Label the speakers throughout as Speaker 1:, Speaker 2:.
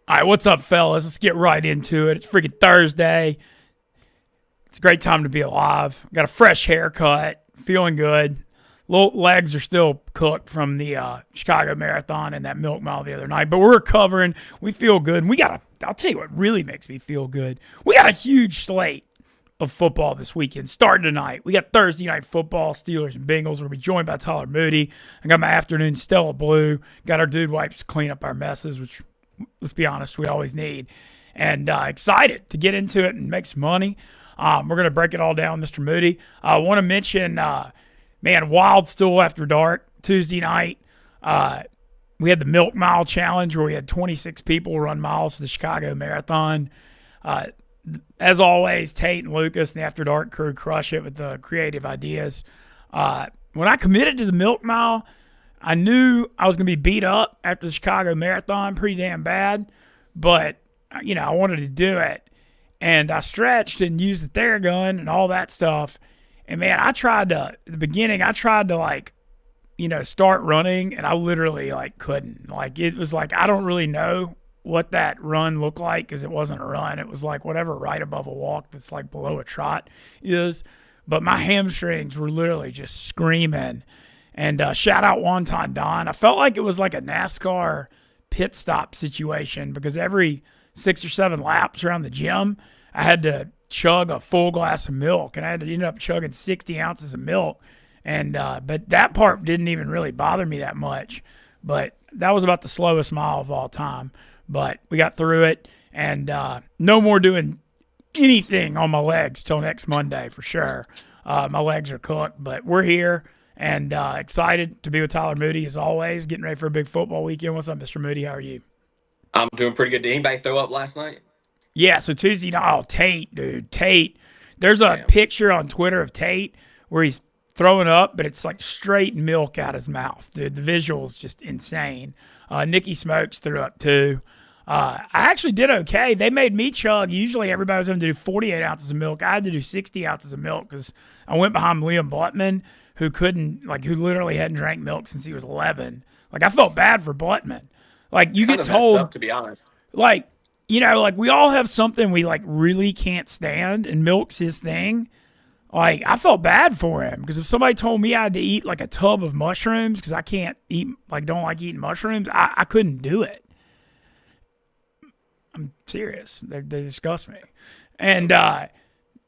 Speaker 1: All right, what's up, fellas? Let's get right into it. It's freaking Thursday. It's a great time to be alive. Got a fresh haircut, feeling good. Little legs are still cooked from the Chicago Marathon and that milk mile the other night, but we're recovering. We feel good. And we got a, I'll tell you what really makes me feel good. We got a huge slate of football this weekend, starting tonight. We got Thursday night football, Steelers and Bengals. We'll be joined by Tyler Moody. I got my afternoon Stella Blue. Got our dude wipes to clean up our messes, which, let's be honest, we always need. And excited to get into it and make some money. We're going to break it all down, Mr. Moody. I want to mention, man, Wild Stool After Dark, Tuesday night. We had the Milk Mile Challenge where we had 26 people run miles for the Chicago Marathon. Uh, as always, Tate and Lucas and the After Dark crew crush it with the creative ideas. When I committed to the Milk Mile, I knew I was going to be beat up after the Chicago Marathon pretty damn bad, but, I wanted to do it. And I stretched and used the Theragun and all that stuff. And, man, at the beginning, I tried to, start running, and I literally, couldn't. It was like, I don't really know what that run looked like because it wasn't a run. It was like whatever right above a walk that's like below a trot is. But my hamstrings were literally just screaming. And shout out Wonton Don. I felt like it was like a NASCAR pit stop situation because every 6 or 7 laps around the gym, I had to chug a full glass of milk, and I had to end up chugging 60 ounces of milk. And but that part didn't even really bother me that much. But that was about the slowest mile of all time. But we got through it, and no more doing anything on my legs till next Monday for sure. My legs are cooked, but we're here and excited to be with Tyler Moody as always. Getting ready for a big football weekend. What's up, Mr. Moody? How are you?
Speaker 2: I'm doing pretty good. Did anybody throw up last night?
Speaker 1: Yeah, so Tuesday night, oh, Tate, dude. Tate. There's a
Speaker 2: Damn.
Speaker 1: picture on Twitter of Tate where he's throwing up, but it's like straight milk out his mouth, dude. The visual's just insane. Nikki Smokes threw up too. I actually did okay. They made me chug. Usually everybody was going to do 48 ounces of milk. I had to do 60 ounces of milk because I went behind Liam Blutman, who literally hadn't drank milk since he was 11. Like, I felt bad for Blutman. Like, you
Speaker 2: Kind
Speaker 1: get
Speaker 2: of messed
Speaker 1: told,
Speaker 2: up, to be honest.
Speaker 1: like, we all have something we like really can't stand, and milk's his thing. Like, I felt bad for him because if somebody told me I had to eat like a tub of mushrooms because I can't eat, don't like eating mushrooms, I couldn't do it. I'm serious. They disgust me. And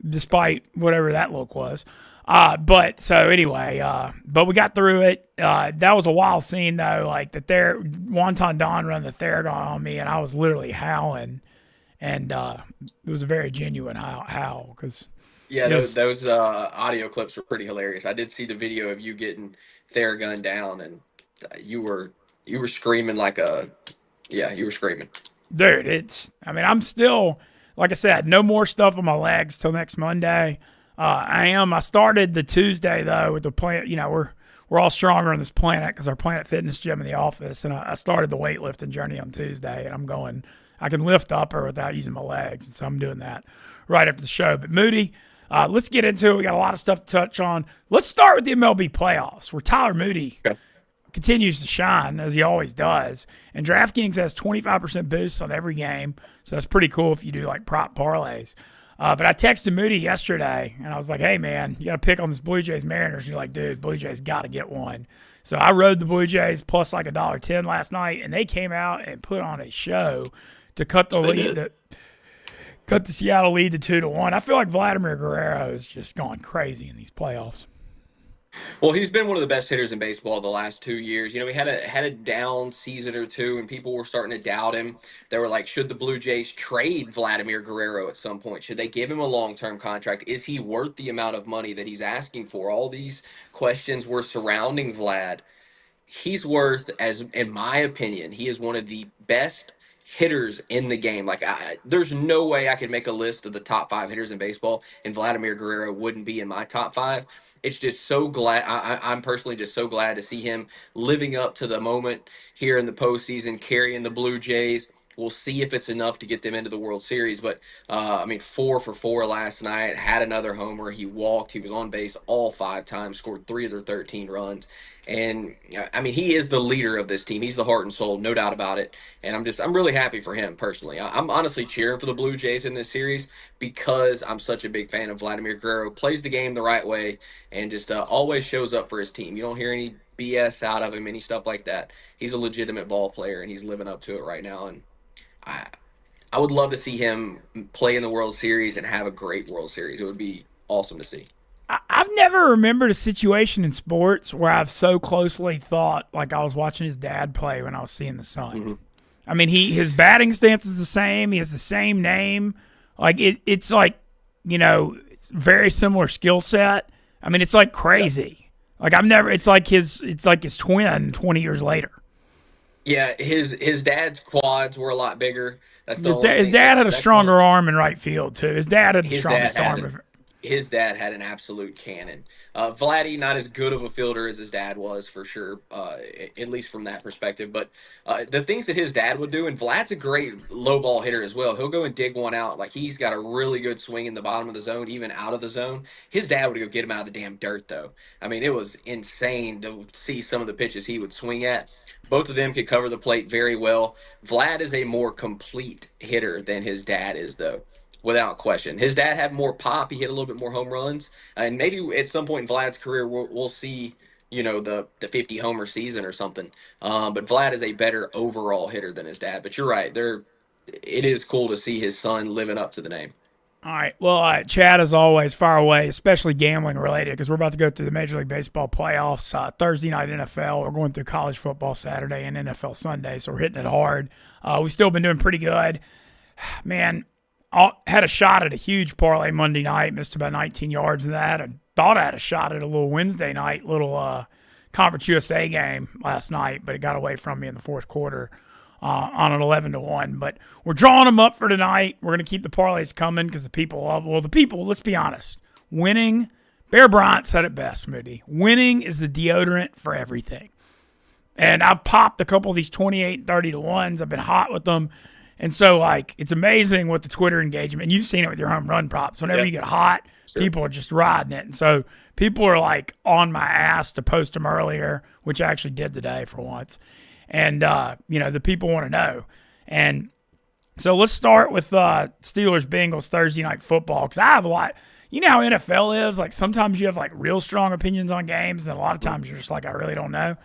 Speaker 1: despite whatever that look was. But so anyway, but we got through it. That was a wild scene though. Like Wonton Don run the Theragun on me, and I was literally howling, and it was a very genuine howl because
Speaker 2: Yeah,
Speaker 1: it
Speaker 2: those,
Speaker 1: was.
Speaker 2: those audio clips were pretty hilarious. I did see the video of you getting Theragun down, and you were screaming like a yeah, you were screaming.
Speaker 1: Dude, I'm still, like I said, no more stuff on my legs till next Monday. I started the Tuesday, though, with the plant. We're all stronger on this planet because our Planet Fitness gym in the office. And I started the weightlifting journey on Tuesday. And I can lift upper without using my legs. And so I'm doing that right after the show. But Moody, let's get into it. We got a lot of stuff to touch on. Let's start with the MLB playoffs, where Tyler Moody
Speaker 2: Okay.
Speaker 1: continues to shine as he always does. And DraftKings has 25% boosts on every game. So that's pretty cool if you do like prop parlays. But I texted Moody yesterday and I was like, hey, man, you got to pick on this Blue Jays Mariners. And you're like, dude, Blue Jays got to get one. So I rode the Blue Jays plus like $1.10 last night, and they came out and put on a show to cut the
Speaker 2: Yes, they
Speaker 1: lead,
Speaker 2: did.
Speaker 1: cut the Seattle lead to 2-1. I feel like Vladimir Guerrero has just gone crazy in these playoffs.
Speaker 2: Well, he's been one of the best hitters in baseball the last 2 years. He had a down season or two, and people were starting to doubt him. They were like, should the Blue Jays trade Vladimir Guerrero at some point? Should they give him a long-term contract? Is he worth the amount of money that he's asking for? All these questions were surrounding Vlad. He's worth, as in my opinion, he is one of the best hitters in the game. There's no way I could make a list of the top 5 hitters in baseball, and Vladimir Guerrero wouldn't be in my top 5. It's just so glad. I'm personally just so glad to see him living up to the moment here in the postseason, carrying the Blue Jays. We'll see if it's enough to get them into the World Series. But I mean, 4 for 4 last night. Had another homer. He walked. He was on base all 5 times. Scored 3 of their 13 runs. And I mean, he is the leader of this team. He's the heart and soul, no doubt about it. And I'm really happy for him personally. I'm honestly cheering for the Blue Jays in this series because I'm such a big fan of Vladimir Guerrero. Plays the game the right way and just always shows up for his team. You don't hear any BS out of him, any stuff like that. He's a legitimate ball player, and he's living up to it right now. And I I would love to see him play in the World Series and have a great World Series. It would be awesome to see.
Speaker 1: I've never remembered a situation in sports where I've so closely thought like I was watching his dad play when I was seeing the son.
Speaker 2: Mm-hmm.
Speaker 1: I mean, his batting stance is the same. He has the same name. Like it's like, it's very similar skill set. I mean, it's like crazy.
Speaker 2: Yep.
Speaker 1: Like I've never. It's like his twin 20 years later.
Speaker 2: Yeah, his dad's quads were a lot bigger. That's the only
Speaker 1: His
Speaker 2: thing.
Speaker 1: dad had a
Speaker 2: That's one.
Speaker 1: stronger arm in right field too. His dad had the
Speaker 2: His dad
Speaker 1: strongest
Speaker 2: had
Speaker 1: arm.
Speaker 2: his dad had an absolute cannon. Vladdy, not as good of a fielder as his dad was, for sure, at least from that perspective. But the things that his dad would do, and Vlad's a great low ball hitter as well. He'll go and dig one out. Like, he's got a really good swing in the bottom of the zone, even out of the zone. His dad would go get him out of the damn dirt, though. I mean, it was insane to see some of the pitches he would swing at. Both of them could cover the plate very well. Vlad is a more complete hitter than his dad is, though, without question. His dad had more pop. He hit a little bit more home runs, and maybe at some point in Vlad's career, we'll see the 50 homer season or something. But Vlad is a better overall hitter than his dad. But you're right. It is cool to see his son living up to the name.
Speaker 1: All right. Well, Chad, as always, far away, especially gambling related, because we're about to go through the Major League Baseball playoffs. Thursday night NFL. We're going through college football Saturday and NFL Sunday, so we're hitting it hard. We've still been doing pretty good. Man, had a shot at a huge parlay Monday night, missed about 19 yards in that. I thought I had a shot at a little Wednesday night, little Conference USA game last night, but it got away from me in the fourth quarter. On an 11-1, but we're drawing them up for tonight. We're going to keep the parlays coming because the people love. Well, the people. Let's be honest. Winning. Bear Bryant said it best, Moody. Winning is the deodorant for everything. And I've popped a couple of these 28 and 30-1s. I've been hot with them, and so it's amazing what the Twitter engagement. And you've seen it with your home run props. Whenever you get hot, people are just riding it, and so people are like on my ass to post them earlier, which I actually did today for once. And, the people want to know. And so let's start with Steelers-Bengals Thursday Night Football, because I have a lot. You know how NFL is? Like, sometimes you have, like, real strong opinions on games, and a lot of times you're just like, I really don't know.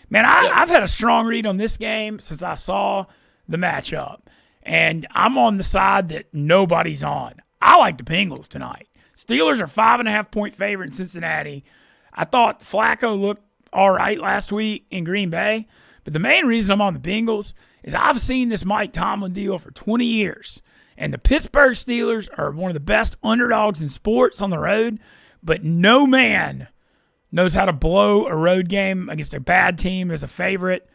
Speaker 1: Man, I've had a strong read on this game since I saw the matchup. And I'm on the side that nobody's on. I like the Bengals tonight. Steelers are 5.5-point favorite in Cincinnati. I thought Flacco looked all right last week in Green Bay. But the main reason I'm on the Bengals is I've seen this Mike Tomlin deal for 20 years. And the Pittsburgh Steelers are one of the best underdogs in sports on the road. But no man knows how to blow a road game against a bad team as a favorite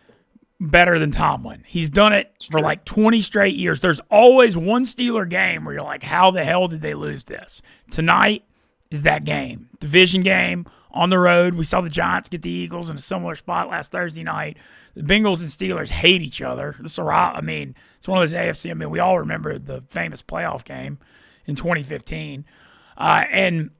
Speaker 1: better than Tomlin. He's done it for like 20 straight years. There's always one Steeler game where you're like, how the hell did they lose this? Tonight is that game. Division game on the road. We saw the Giants get the Eagles in a similar spot last Thursday night. The Bengals and Steelers hate each other. It's one of those AFC. I mean, we all remember the famous playoff game in 2015. And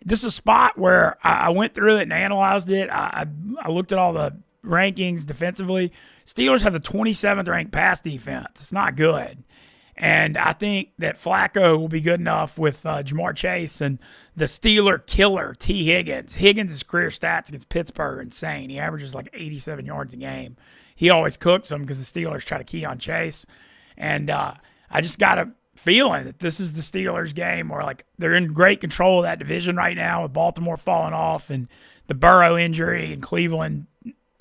Speaker 1: this is a spot where I went through it and analyzed it. I looked at all the rankings defensively. Steelers have the 27th ranked pass defense. It's not good. And I think that Flacco will be good enough with Jamar Chase and the Steeler killer, T. Higgins. Higgins' career stats against Pittsburgh are insane. He averages like 87 yards a game. He always cooks them because the Steelers try to key on Chase. And I just got a feeling that this is the Steelers game where like they're in great control of that division right now with Baltimore falling off and the Burrow injury and Cleveland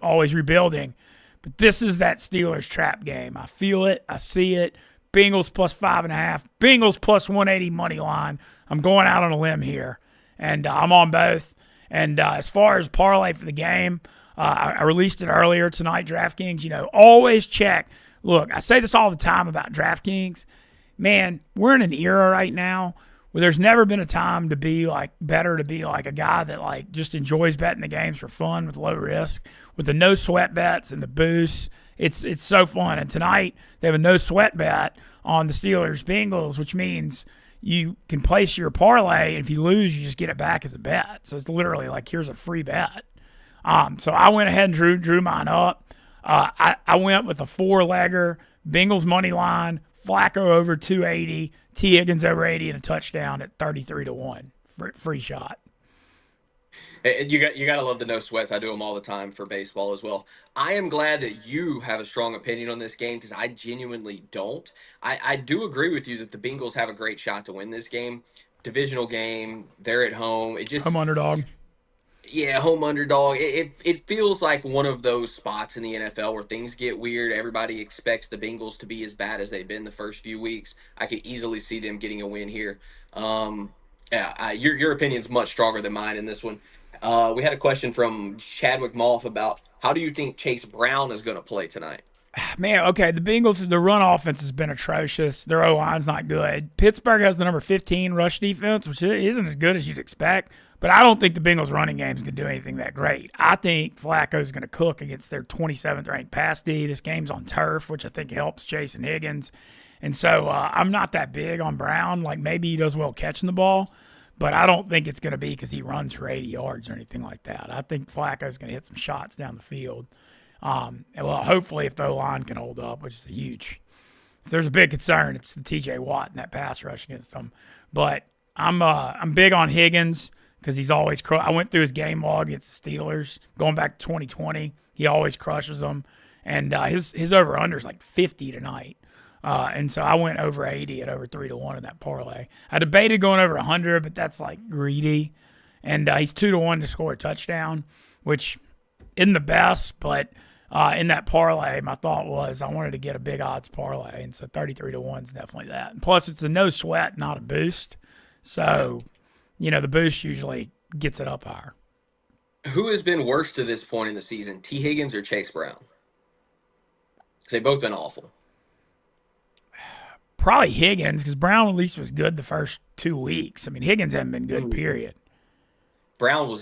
Speaker 1: always rebuilding. But this is that Steelers trap game. I feel it. I see it. Bengals plus 5.5. Bengals plus 180 money line. I'm going out on a limb here, and I'm on both. And as far as parlay for the game, I released it earlier tonight. DraftKings, always check. Look, I say this all the time about DraftKings. Man, we're in an era right now Well, there's never been a time to be like better to be like a guy that like just enjoys betting the games for fun with low risk, with the no sweat bets and the boosts. It's so fun. And tonight they have a no sweat bet on the Steelers Bengals, which means you can place your parlay, and if you lose, you just get it back as a bet. So it's literally like, here's a free bet. So I went ahead and drew mine up. I went with a 4-legger, Bengals money line, Flacco over 280, T. Higgins over 80, and a touchdown at 33-1. Free shot.
Speaker 2: You got to love the no sweats. I do them all the time for baseball as well. I am glad that you have a strong opinion on this game because I genuinely don't. I do agree with you that the Bengals have a great shot to win this game. Divisional game, they're at home. It just
Speaker 1: Home underdog.
Speaker 2: Yeah, home underdog. It feels like one of those spots in the NFL where things get weird. Everybody expects the Bengals to be as bad as they've been the first few weeks. I could easily see them getting a win here. Your opinion's much stronger than mine in this one. We had a question from Chadwick Moff about how do you think Chase Brown is going to play tonight?
Speaker 1: Man, okay, the Bengals, the run offense has been atrocious. Their O-line's not good. Pittsburgh has the number 15 rush defense, which isn't as good as you'd expect, but I don't think the Bengals running game's going to do anything that great. I think Flacco's going to cook against their 27th ranked pass D. This game's on turf, which I think helps Jason Higgins. And so I'm not that big on Brown. Like, maybe he does well catching the ball, but I don't think it's going to be because he runs for 80 yards or anything like that. I think Flacco's going to hit some shots down the field. Well, hopefully if the O-line can hold up, which is huge. If there's a big concern, it's the T.J. Watt and that pass rush against them. But I'm big on Higgins because he's always I went through his game log against the Steelers going back to 2020. He always crushes them, and his over under is like 50 tonight. And so I went over 80 at over 3-1 in that parlay. I debated going over 100, but that's like greedy. And he's 2-1 to score a touchdown, which isn't the best, but in that parlay, my thought was I wanted to get a big odds parlay, and so 33-1 is definitely that. And plus, it's a no sweat, not a boost. So, the boost usually gets it up higher.
Speaker 2: Who has been worse to this point in the season, T. Higgins or Chase Brown? Because they've both been awful.
Speaker 1: Probably Higgins, because Brown at least was good the first 2 weeks. I mean, Higgins hasn't been good, period.
Speaker 2: Brown.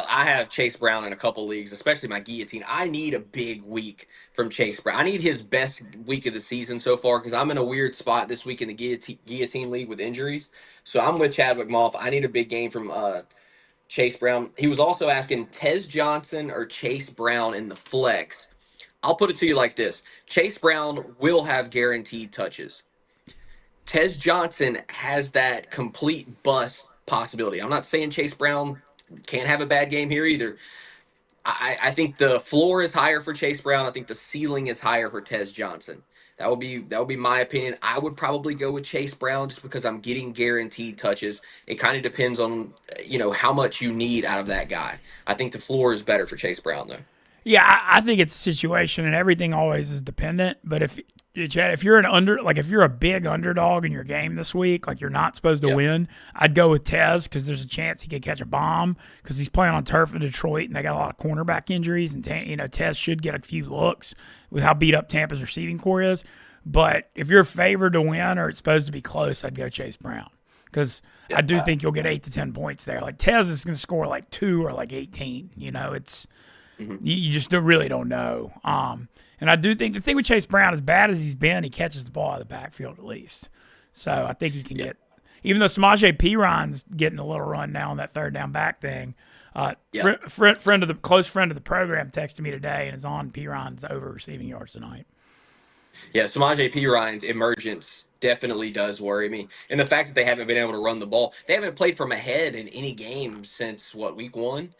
Speaker 2: I have Chase Brown in a couple leagues, especially my guillotine. I need a big week from Chase Brown. I need his best week of the season so far because I'm in a weird spot this week in the guillotine league with injuries. So I'm with Chadwick Moff. I need a big game from Chase Brown. He was also asking Tez Johnson or Chase Brown in the flex. I'll put it to you like this: Chase Brown will have guaranteed touches. Tez Johnson has that complete bust possibility. I'm not saying Chase Brown can't have a bad game here either. I think the floor is higher for Chase Brown. I think the ceiling is higher for Tez Johnson. That would be my opinion. I would probably go with Chase Brown just because I'm getting guaranteed touches. It kind of depends on how much you need out of that guy. I think the floor is better for Chase Brown though.
Speaker 1: Yeah, I think it's a situation, and everything always is dependent. But if you're if you're a big underdog in your game this week, like you're not supposed to win, I'd go with Tez because there's a chance he could catch a bomb because he's playing on turf in Detroit, and they got a lot of cornerback injuries, and Tez should get a few looks with how beat up Tampa's receiving core is. But if you're favored to win or it's supposed to be close, I'd go Chase Brown because I do think you'll get 8 to 10 points there. Like Tez is going to score like 2 or like 18. It's. You just really don't know. And I do think the thing with Chase Brown, as bad as he's been, he catches the ball out of the backfield at least. So I think he can get, even though Samaje Perine getting a little run now on that third down back thing. Close friend of the program texted me today and is on Perine's over receiving yards tonight.
Speaker 2: Yeah, Samaje Perine's emergence definitely does worry me. And the fact that they haven't been able to run the ball. They haven't played from ahead in any game since, week 1?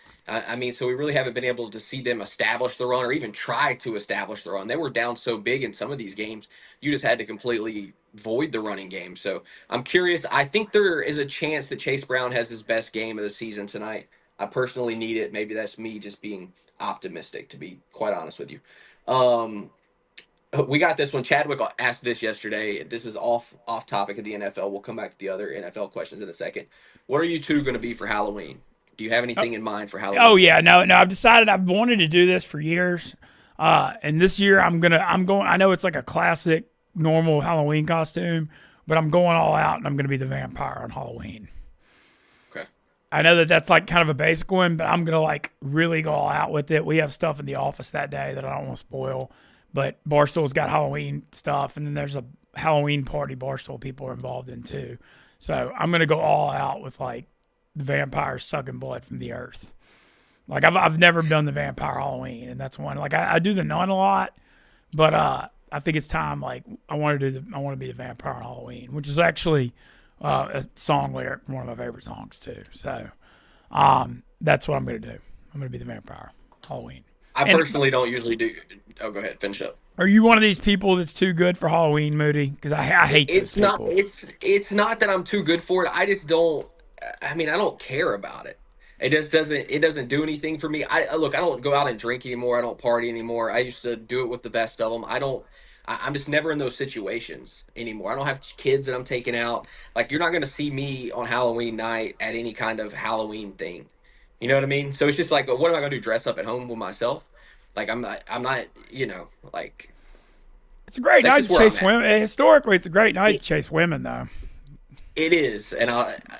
Speaker 2: So we really haven't been able to see them establish the run or even try to establish the run. They were down so big in some of these games, you just had to completely void the running game. So I'm curious. I think there is a chance that Chase Brown has his best game of the season tonight. I personally need it. Maybe that's me just being optimistic, to be quite honest with you. We got this one. Chadwick asked this yesterday. This is off topic of the NFL. We'll come back to the other NFL questions in a second. What are you two going to be for Halloween? Do you have anything in mind for Halloween?
Speaker 1: Oh yeah, no. I've decided I've wanted to do this for years, and this year I'm going. I know it's like a classic, normal Halloween costume, but I'm going all out and I'm going to be the vampire on Halloween.
Speaker 2: Okay.
Speaker 1: I know that that's like kind of a basic one, but I'm going to like really go all out with it. We have stuff in the office that day that I don't want to spoil, but Barstool's got Halloween stuff, and then there's a Halloween party Barstool people are involved in too. So I'm going to go all out with like the vampire sucking blood from the earth. Like I've never done the vampire Halloween, and that's one. Like I do the nun a lot, but I think it's time. Like I want to be the vampire on Halloween, which is actually a song lyric from one of my favorite songs too. So that's what I'm gonna do. I'm gonna be the vampire Halloween.
Speaker 2: I
Speaker 1: And
Speaker 2: personally don't usually do. Oh, go ahead. Finish up.
Speaker 1: are you one of these people that's too good for Halloween, Moody? Because I hate those
Speaker 2: It's not.
Speaker 1: people.
Speaker 2: It's not that I'm too good for it. I just don't. I mean, I don't care about it. It just doesn't. It doesn't do anything for me. Look. I don't go out and drink anymore. I don't party anymore. I used to do it with the best of them. I don't. I'm just never in those situations anymore. I don't have kids that I'm taking out. Like you're not going to see me on Halloween night at any kind of Halloween thing. You know what I mean? So it's just like, what am I going to do? Dress up at home with myself? Like I'm not. I'm not. Like
Speaker 1: It's a great
Speaker 2: that's
Speaker 1: night
Speaker 2: just
Speaker 1: to
Speaker 2: where I'm
Speaker 1: chase
Speaker 2: at.
Speaker 1: women. Historically, it's a great night to
Speaker 2: It,
Speaker 1: chase women, though.
Speaker 2: it is, and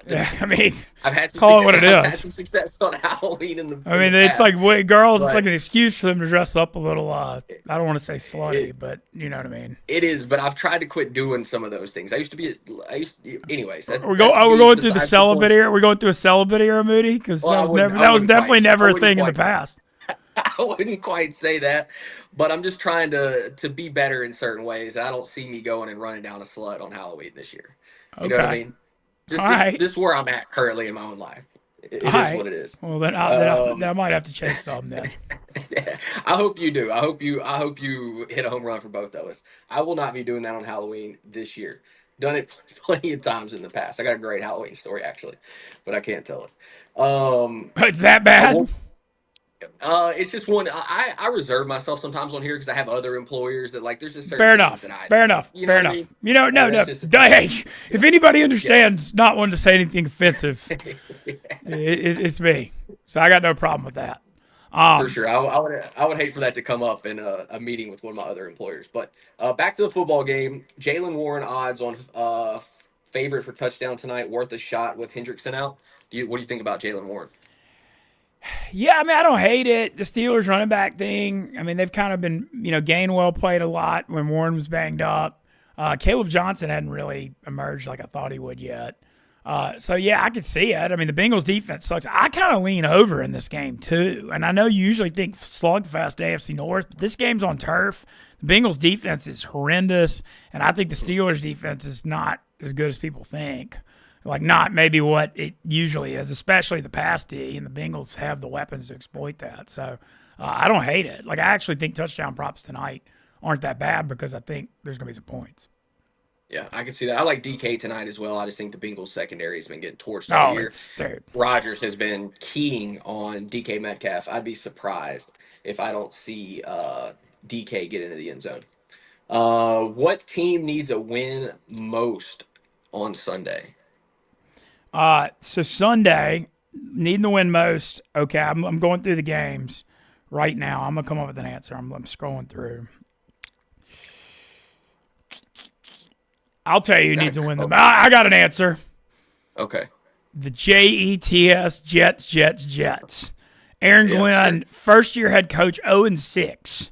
Speaker 1: Yeah, I mean,
Speaker 2: I've had some
Speaker 1: call it what it
Speaker 2: I've had
Speaker 1: is.
Speaker 2: some success on Halloween
Speaker 1: I
Speaker 2: in the
Speaker 1: mean, it's
Speaker 2: past,
Speaker 1: like girls. It's like
Speaker 2: but
Speaker 1: an excuse for them to dress up a little. I don't want to say slutty,
Speaker 2: it
Speaker 1: but you know what I mean.
Speaker 2: it is. But I've tried to quit doing some of those things. I used to be. I used. Anyways,
Speaker 1: We go.
Speaker 2: that's
Speaker 1: Oh, we're
Speaker 2: me
Speaker 1: going through the
Speaker 2: besides the
Speaker 1: celibate
Speaker 2: point.
Speaker 1: era. We're going through a celibate era, Moody, because
Speaker 2: Well,
Speaker 1: that was never. That was definitely
Speaker 2: I
Speaker 1: never a
Speaker 2: wouldn't
Speaker 1: thing in the
Speaker 2: quite
Speaker 1: past.
Speaker 2: I wouldn't quite say that, but I'm just trying to be better in certain ways. I don't see me going and running down a slut on Halloween this year. You know what I
Speaker 1: Okay.
Speaker 2: mean?
Speaker 1: All
Speaker 2: Just
Speaker 1: right.
Speaker 2: this where I'm at currently in my own life.
Speaker 1: All
Speaker 2: It is
Speaker 1: right.
Speaker 2: what it is.
Speaker 1: Well, then I
Speaker 2: Um,
Speaker 1: might have to chase some then.
Speaker 2: I hope you do. I hope you hit a home run for both of us. I will not be doing that on Halloween this year. Done it plenty of times in the past. I got a great Halloween story actually, but I can't tell it.
Speaker 1: It's that
Speaker 2: I
Speaker 1: bad.
Speaker 2: won't. It's just one. I reserve myself sometimes on here because I have other employers that like. There's just certain
Speaker 1: Fair
Speaker 2: things
Speaker 1: enough.
Speaker 2: that I
Speaker 1: Fair
Speaker 2: just,
Speaker 1: enough.
Speaker 2: you know
Speaker 1: Fair
Speaker 2: what I
Speaker 1: enough.
Speaker 2: mean.
Speaker 1: You know, no,
Speaker 2: That's
Speaker 1: no.
Speaker 2: just the type of
Speaker 1: Hey,
Speaker 2: thing.
Speaker 1: if anybody
Speaker 2: Yeah,
Speaker 1: understands not wanting to say anything offensive, it's me. So I got no problem with that.
Speaker 2: for
Speaker 1: Um,
Speaker 2: sure. I would hate for that to come up in a meeting with one of my other employers. But back to the football game. Jalen Warren odds on favorite for touchdown tonight, worth a shot with Hendrickson out. What do you think about Jalen Warren?
Speaker 1: Yeah, I mean, I don't hate it. The Steelers running back thing. I mean, they've kind of been, Gainwell played a lot when Warren was banged up. Caleb Johnson hadn't really emerged like I thought he would yet. So yeah, I could see it. I mean, the Bengals defense sucks. I kind of lean over in this game too. And I know you usually think slugfest AFC North, but this game's on turf. The Bengals defense is horrendous, and I think the Steelers defense is not as good as people think. Like not maybe what it usually is, especially the pass D, and the Bengals have the weapons to exploit that. So I don't hate it. Like I actually think touchdown props tonight aren't that bad because I think there's going to be some points.
Speaker 2: Yeah, I can see that. I like DK tonight as well. I just think the Bengals secondary has been getting torched all
Speaker 1: Oh,
Speaker 2: year.
Speaker 1: it's dude.
Speaker 2: Rodgers has been keying on DK Metcalf. I'd be surprised if I don't see DK get into the end zone. What team needs a win most on Sunday?
Speaker 1: So Sunday, needing to win most. Okay, I'm going through the games right now. I'm gonna come up with an answer. I'm scrolling through. I'll tell you who needs to win them. I got an answer.
Speaker 2: Okay.
Speaker 1: The Jets. Aaron
Speaker 2: Yeah,
Speaker 1: Glenn,
Speaker 2: sure.
Speaker 1: first year head coach, 0-6.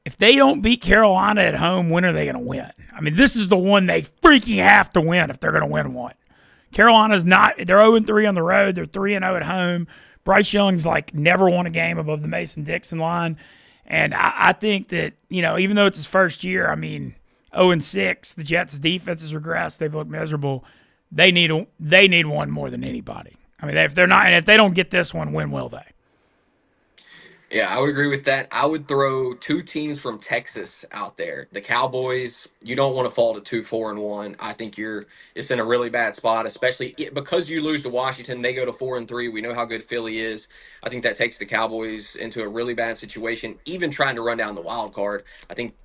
Speaker 1: If they don't beat Carolina at home, when are they going to win? I mean, this is the one they freaking have to win if they're going to win one. Carolina's not, they're 0-3 on the road. They're 3-0 at home. Bryce Young's like never won a game above the Mason-Dixon line. And I think that, even though it's his first year, I mean, 0-6, the Jets' defense has regressed. They've looked miserable. They need one more than anybody. I mean, if they're not, and if they don't get this one, when will they?
Speaker 2: Yeah, I would agree with that. I would throw two teams from Texas out there. The Cowboys, you don't want to fall to 2-4-1. I think you're it's in a really bad spot, especially because you lose to Washington. They go to 4-3. We know how good Philly is. I think that takes the Cowboys into a really bad situation. Even trying to run down the wild card, I think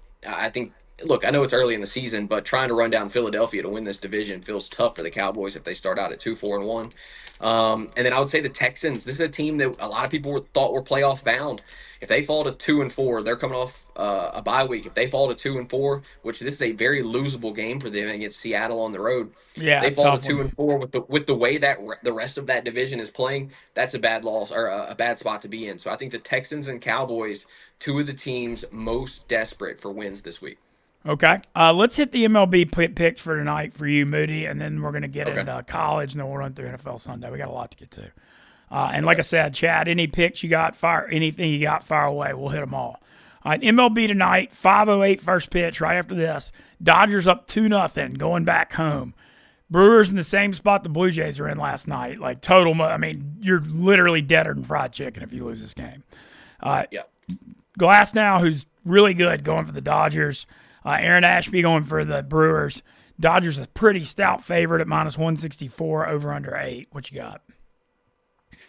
Speaker 2: look, I know it's early in the season, but trying to run down Philadelphia to win this division feels tough for the Cowboys if they start out at 2-4-1. And then I would say the Texans. This is a team that a lot of people thought were playoff bound. If they fall to 2-4, they're coming off a bye week. If they fall to 2-4, which this is a very losable game for them against Seattle on the road, if
Speaker 1: Yeah,
Speaker 2: they
Speaker 1: it's a
Speaker 2: fall to
Speaker 1: tough
Speaker 2: two
Speaker 1: one.
Speaker 2: and four with the way that the rest of that division is playing, that's a bad loss or a bad spot to be in. So I think the Texans and Cowboys, two of the teams most desperate for wins this week.
Speaker 1: Okay. Let's hit the MLB picks for tonight for you, Moody, and then we're going to get
Speaker 2: Okay.
Speaker 1: into college, and then we'll run through NFL Sunday. We got a lot to get to. And like
Speaker 2: Okay.
Speaker 1: I said, Chad, any picks you got, anything you got, fire away. We'll hit them all. All right, MLB tonight, 5:08 first pitch right after this. Dodgers up 2-0, going back home. Brewers in the same spot the Blue Jays are in last night. Like total, I mean, you're literally deader than fried chicken if you lose this game.
Speaker 2: Yeah.
Speaker 1: Glass now, who's really good, going for the Dodgers. Aaron Ashby going for the Brewers. Dodgers a pretty stout favorite at -164, over under 8. What you got?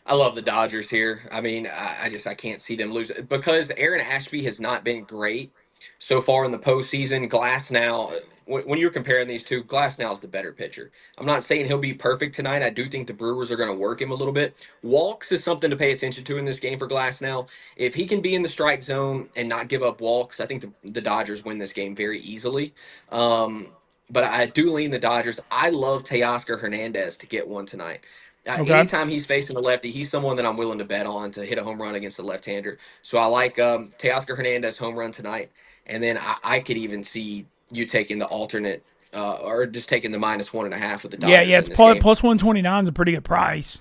Speaker 2: I love the Dodgers here. I mean, I can't see them lose because Aaron Ashby has not been great so far in the postseason. Glass now, when you're comparing these two, Glass now is the better pitcher. I'm not saying he'll be perfect tonight. I do think the Brewers are going to work him a little bit. Walks is something to pay attention to in this game for Glass now. If he can be in the strike zone and not give up walks, I think the Dodgers win this game very easily. But I do lean the Dodgers. I love Teoscar Hernandez to get one tonight.
Speaker 1: Okay.
Speaker 2: Anytime he's facing a lefty, he's someone that I'm willing to bet on to hit a home run against a left-hander. So I like Teoscar Hernandez home run tonight, and then I could even see you taking the alternate or just taking the -1.5 with the
Speaker 1: Yeah,
Speaker 2: Dodgers
Speaker 1: it's
Speaker 2: in this game.
Speaker 1: plus 129 is a pretty good price.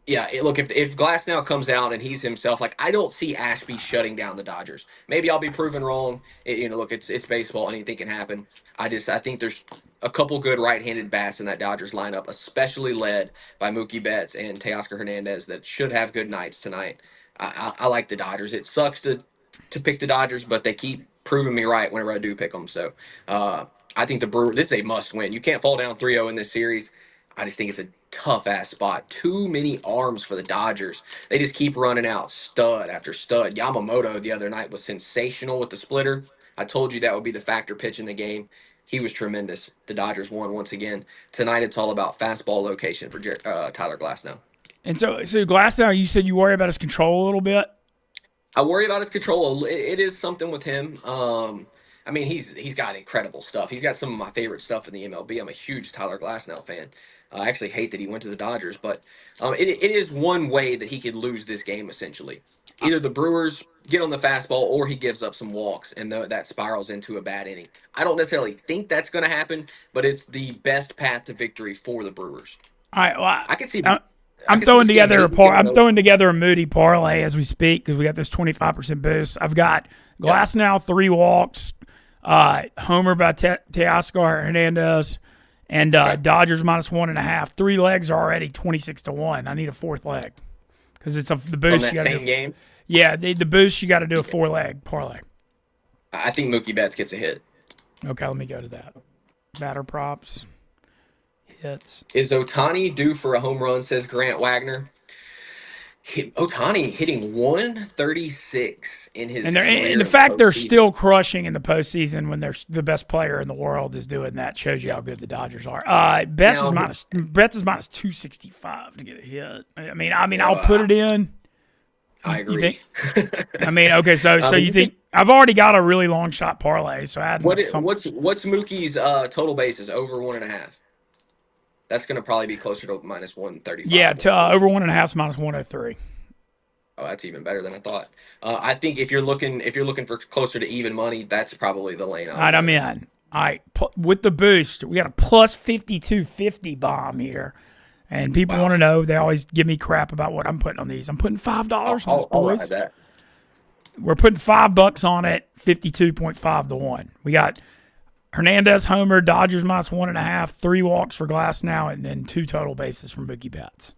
Speaker 2: Look, if Glass now comes out and he's himself, like I don't see Ashby shutting down the Dodgers. Maybe I'll be proven wrong. Look, it's baseball, anything can happen. I think there's a couple good right-handed bats in that Dodgers lineup, especially led by Mookie Betts and Teoscar Hernandez, that should have good nights tonight. I like the Dodgers. It sucks to pick the Dodgers, but they keep proving me right whenever I do pick them. So I think the Brewers. This is a must-win. You can't fall down 3-0 in this series. I just think it's a tough ass spot. Too many arms for the Dodgers. They just keep running out stud after stud. Yamamoto the other night was sensational with the splitter. I told you that would be the factor pitch in the game. He was tremendous. The Dodgers won once again. Tonight it's all about fastball location for Tyler Glasnow.
Speaker 1: And so Glass now, you said you worry about his control a little bit.
Speaker 2: I worry about his control. It is something with him. I mean, he's got incredible stuff. He's got some of my favorite stuff in the MLB. I'm a huge Tyler Glasnow fan. I actually hate that he went to the Dodgers, but it is one way that he could lose this game essentially. Either the Brewers get on the fastball or he gives up some walks and that spirals into a bad inning. I don't necessarily think that's going to happen, but it's the best path to victory for the Brewers.
Speaker 1: All right, well,
Speaker 2: I could see.
Speaker 1: I'm throwing together a Moody parlay as we speak because we got this 25% boost. I've got Glass now 3 walks, homer by Teoscar Hernandez, and Dodgers -1.5. 3 legs are already 26-1. I need a 4th leg because it's the boost.
Speaker 2: On that same game.
Speaker 1: Yeah, the boost you got to do a 4-leg parlay.
Speaker 2: I think Mookie Betts gets a hit.
Speaker 1: Okay, let me go to that. Batter props. Hits.
Speaker 2: Is Ohtani due for a home run, says Grant Wagner? Ohtani hitting 136 in his career.
Speaker 1: And the fact they're still crushing in the postseason when they're the best player in the world is doing that shows you how good the Dodgers are. Betts is -265 to get a hit. I mean, I'll put it in.
Speaker 2: I agree.
Speaker 1: You think? I mean, okay, so you think I've already got a really long shot parlay, so add
Speaker 2: what's Mookie's total bases over 1.5? That's going to probably be closer to -135.
Speaker 1: Yeah, over 1.5 is -103.
Speaker 2: Oh, that's even better than I thought. I think if you're looking for closer to even money, that's probably the lane.
Speaker 1: All right, I'm in. All right, with the boost, we got a plus 5250 bomb here. And people want to know, they always give me crap about what I'm putting on these. I'm putting $5 on this, boys. We're putting $5 on it, 52.5 to 1. We got Hernandez homer, Dodgers -1.5, 3 walks for Glass now, and then 2 total bases from Mookie Betts.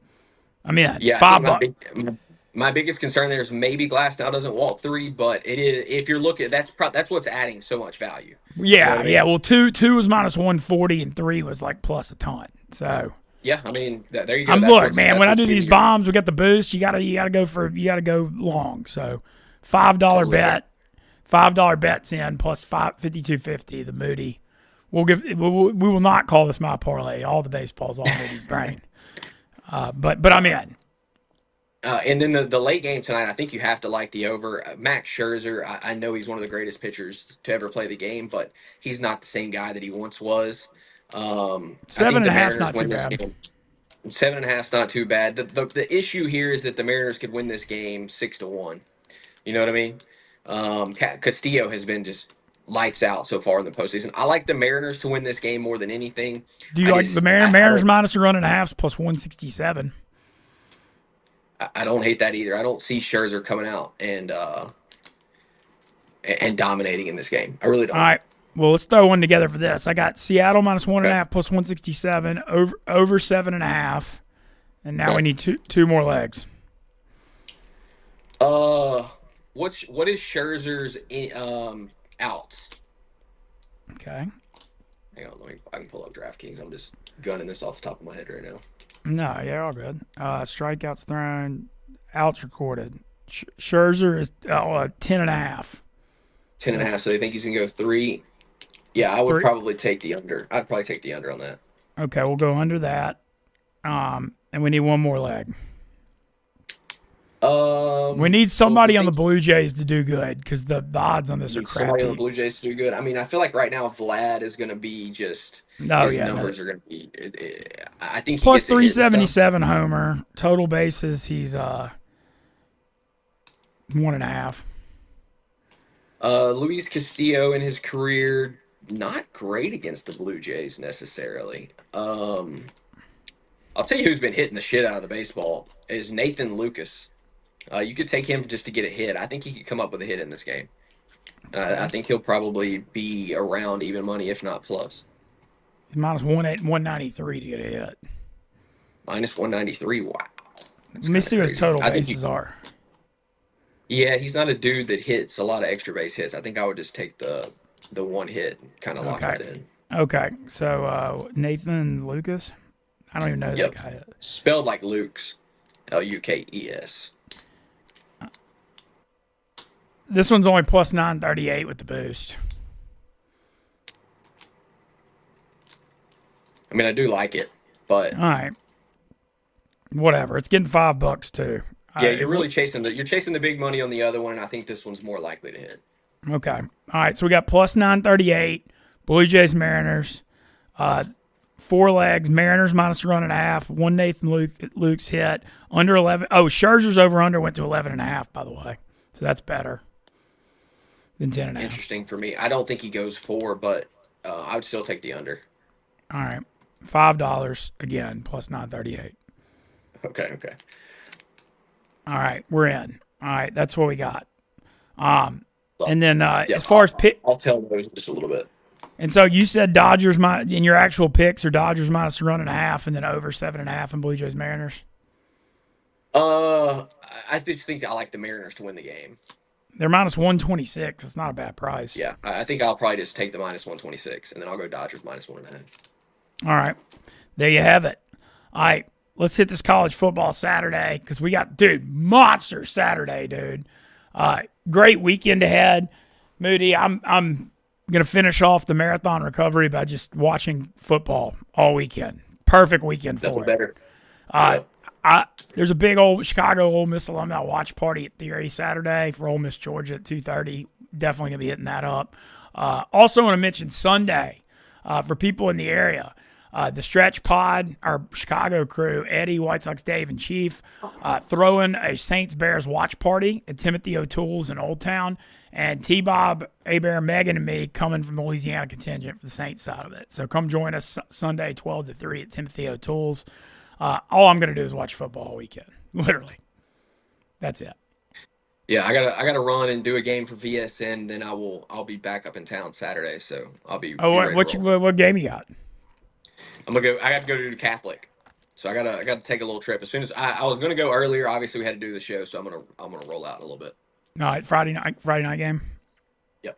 Speaker 1: I'm in.
Speaker 2: Yeah,
Speaker 1: $5.
Speaker 2: My biggest concern there is maybe Glass now doesn't walk 3, but it is, if you're looking, that's what's adding so much value.
Speaker 1: Yeah, you know what I mean? Well, two was -140 and 3 was like plus a ton. So
Speaker 2: yeah, I mean there you go.
Speaker 1: Look, man, when I do these bombs, we got the boost. You gotta go long. So $5 bet. $5 bets in plus 52.50. The Moody. We will not call this my parlay. All the baseball's all Moody's brain. But I'm in.
Speaker 2: And then the late game tonight, I think you have to like the over. Max Scherzer, I know he's one of the greatest pitchers to ever play the game, but he's not the same guy that he once was. I
Speaker 1: Seven
Speaker 2: think
Speaker 1: and
Speaker 2: the
Speaker 1: a half's
Speaker 2: Mariners
Speaker 1: not too
Speaker 2: win this
Speaker 1: bad.
Speaker 2: game. 7.5's not too bad. The issue here is that the Mariners could win this game 6-1. You know what I mean? Castillo has been just lights out so far in the postseason. I like the Mariners to win this game more than anything.
Speaker 1: Do you like the Mariners minus a run and a half plus 167?
Speaker 2: I don't hate that either. I don't see Scherzer coming out and dominating in this game. I really don't.
Speaker 1: All right. Well, let's throw one together for this. I got Seattle minus 1.5 plus 167 over 7.5, and now we need two more legs.
Speaker 2: What is Scherzer's outs?
Speaker 1: Okay.
Speaker 2: Hang on, I can pull up DraftKings. I'm just gunning this off the top of my head right now.
Speaker 1: No, yeah, all good. Strikeouts thrown, outs recorded. Scherzer is 10.5.
Speaker 2: 10.5. So you think he's gonna go 3? Yeah, I would probably take the under. I'd probably take the under on that.
Speaker 1: Okay, we'll go under that. And we need one more leg. We need somebody on the Blue Jays to do good because the odds on this are crappy.
Speaker 2: Somebody on the Blue Jays to do good. I mean, I feel like right now Vlad is going to be just numbers are going to be. I think he
Speaker 1: plus
Speaker 2: gets
Speaker 1: 377 homer total bases. He's 1.5.
Speaker 2: Luis Castillo in his career not great against the Blue Jays necessarily. I'll tell you who's been hitting the shit out of the baseball is Nathan Lucas. You could take him just to get a hit. I think he could come up with a hit in this game. I think he'll probably be around even money, if not plus.
Speaker 1: He's minus 193 to get a hit.
Speaker 2: Minus 193. Wow.
Speaker 1: Let me see what his total bases are.
Speaker 2: Yeah, he's not a dude that hits a lot of extra base hits. I think I would just take the one hit and kind of lock that in.
Speaker 1: Okay. So Nathan Lucas? I don't even know that guy.
Speaker 2: Spelled like Luke's. Lukes.
Speaker 1: This one's only plus 938 with the boost.
Speaker 2: I mean, I do like it, but
Speaker 1: all right, whatever. It's getting $5 too.
Speaker 2: Yeah, you're really chasing the big money on the other one, and I think this one's more likely to hit.
Speaker 1: Okay, all right. So we got plus 938. Blue Jays Mariners. 4 legs. Mariners minus a run and a half. One Nathan Luke's hit under 11. Oh, Scherzer's over under went to 11.5. By the way, so that's better than 10.5.
Speaker 2: Interesting for me. I don't think he goes 4, but I would still take the under.
Speaker 1: All right, $5 again plus 938.
Speaker 2: Okay.
Speaker 1: All right, we're in. All right, that's what we got. And then as far as pick,
Speaker 2: I'll tell those just a little bit.
Speaker 1: And so you said Dodgers in your actual picks are Dodgers minus a run and a half, and then over 7.5 in Blue Jays Mariners.
Speaker 2: I just think I like the Mariners to win the game.
Speaker 1: They're minus 126. It's not a bad price.
Speaker 2: Yeah, I think I'll probably just take the minus 126, and then I'll go Dodgers minus 1.5.
Speaker 1: All right, there you have it. All right, let's hit this college football Saturday because we got monster Saturday, dude. Great weekend ahead, Moody. I'm gonna finish off the marathon recovery by just watching football all weekend. Perfect weekend for it.
Speaker 2: Better.
Speaker 1: There's a big old Chicago Ole Miss alumni watch party at Theory Saturday for Ole Miss Georgia at 2:30. Definitely gonna be hitting that up. Also want to mention Sunday for people in the area. The Stretch Pod, our Chicago crew, Eddie, White Sox Dave, and Chief, throwing a Saints-Bears watch party at Timothy O'Toole's in Old Town, and T-Bob, A-Bear, Megan, and me coming from the Louisiana contingent for the Saints side of it. So come join us Sunday 12 to 3 at Timothy O'Toole's. All I'm going to do is watch football all weekend, literally. That's it.
Speaker 2: Yeah, I gotta run and do a game for VSN. Then I'll be back up in town Saturday, so I'll be.
Speaker 1: What game you got?
Speaker 2: I'm gonna go. I got to go to the Catholic, so I gotta take a little trip. As soon as I was gonna go earlier, obviously we had to do the show, so I'm gonna roll out in a little bit.
Speaker 1: All right, Friday night game.
Speaker 2: Yep.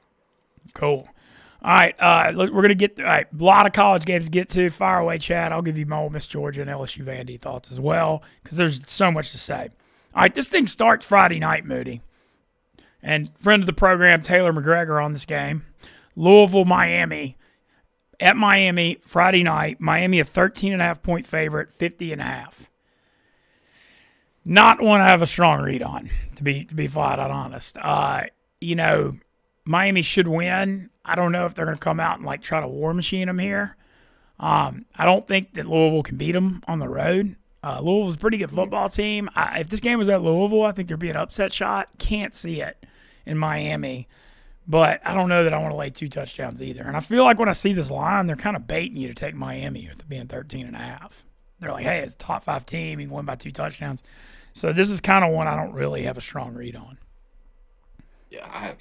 Speaker 1: Cool. All right, we're gonna get a lot of college games to get to. Fire away, Chad. I'll give you my Ole Miss Georgia and LSU Vandy thoughts as well because there's so much to say. All right, this thing starts Friday night, Moody, And friend of the program, Taylor McGregor, on this game. Louisville, Miami. At Miami, Friday night. Miami a 13.5-point favorite, 50.5. Not one I have a strong read on, to be flat out honest. Miami should win. I don't know if they're going to come out and try to war machine them here. I don't think that Louisville can beat them on the road. Louisville's a pretty good football team. If this game was at Louisville, I think there'd be an upset shot. Can't see it in Miami. But I don't know that I want to lay 2 touchdowns either. And I feel like when I see this line, they're kind of baiting you to take Miami with it being 13.5. They're like, hey, it's a top 5 team. You can win by 2 touchdowns. So this is kind of one I don't really have a strong read on.
Speaker 2: Yeah,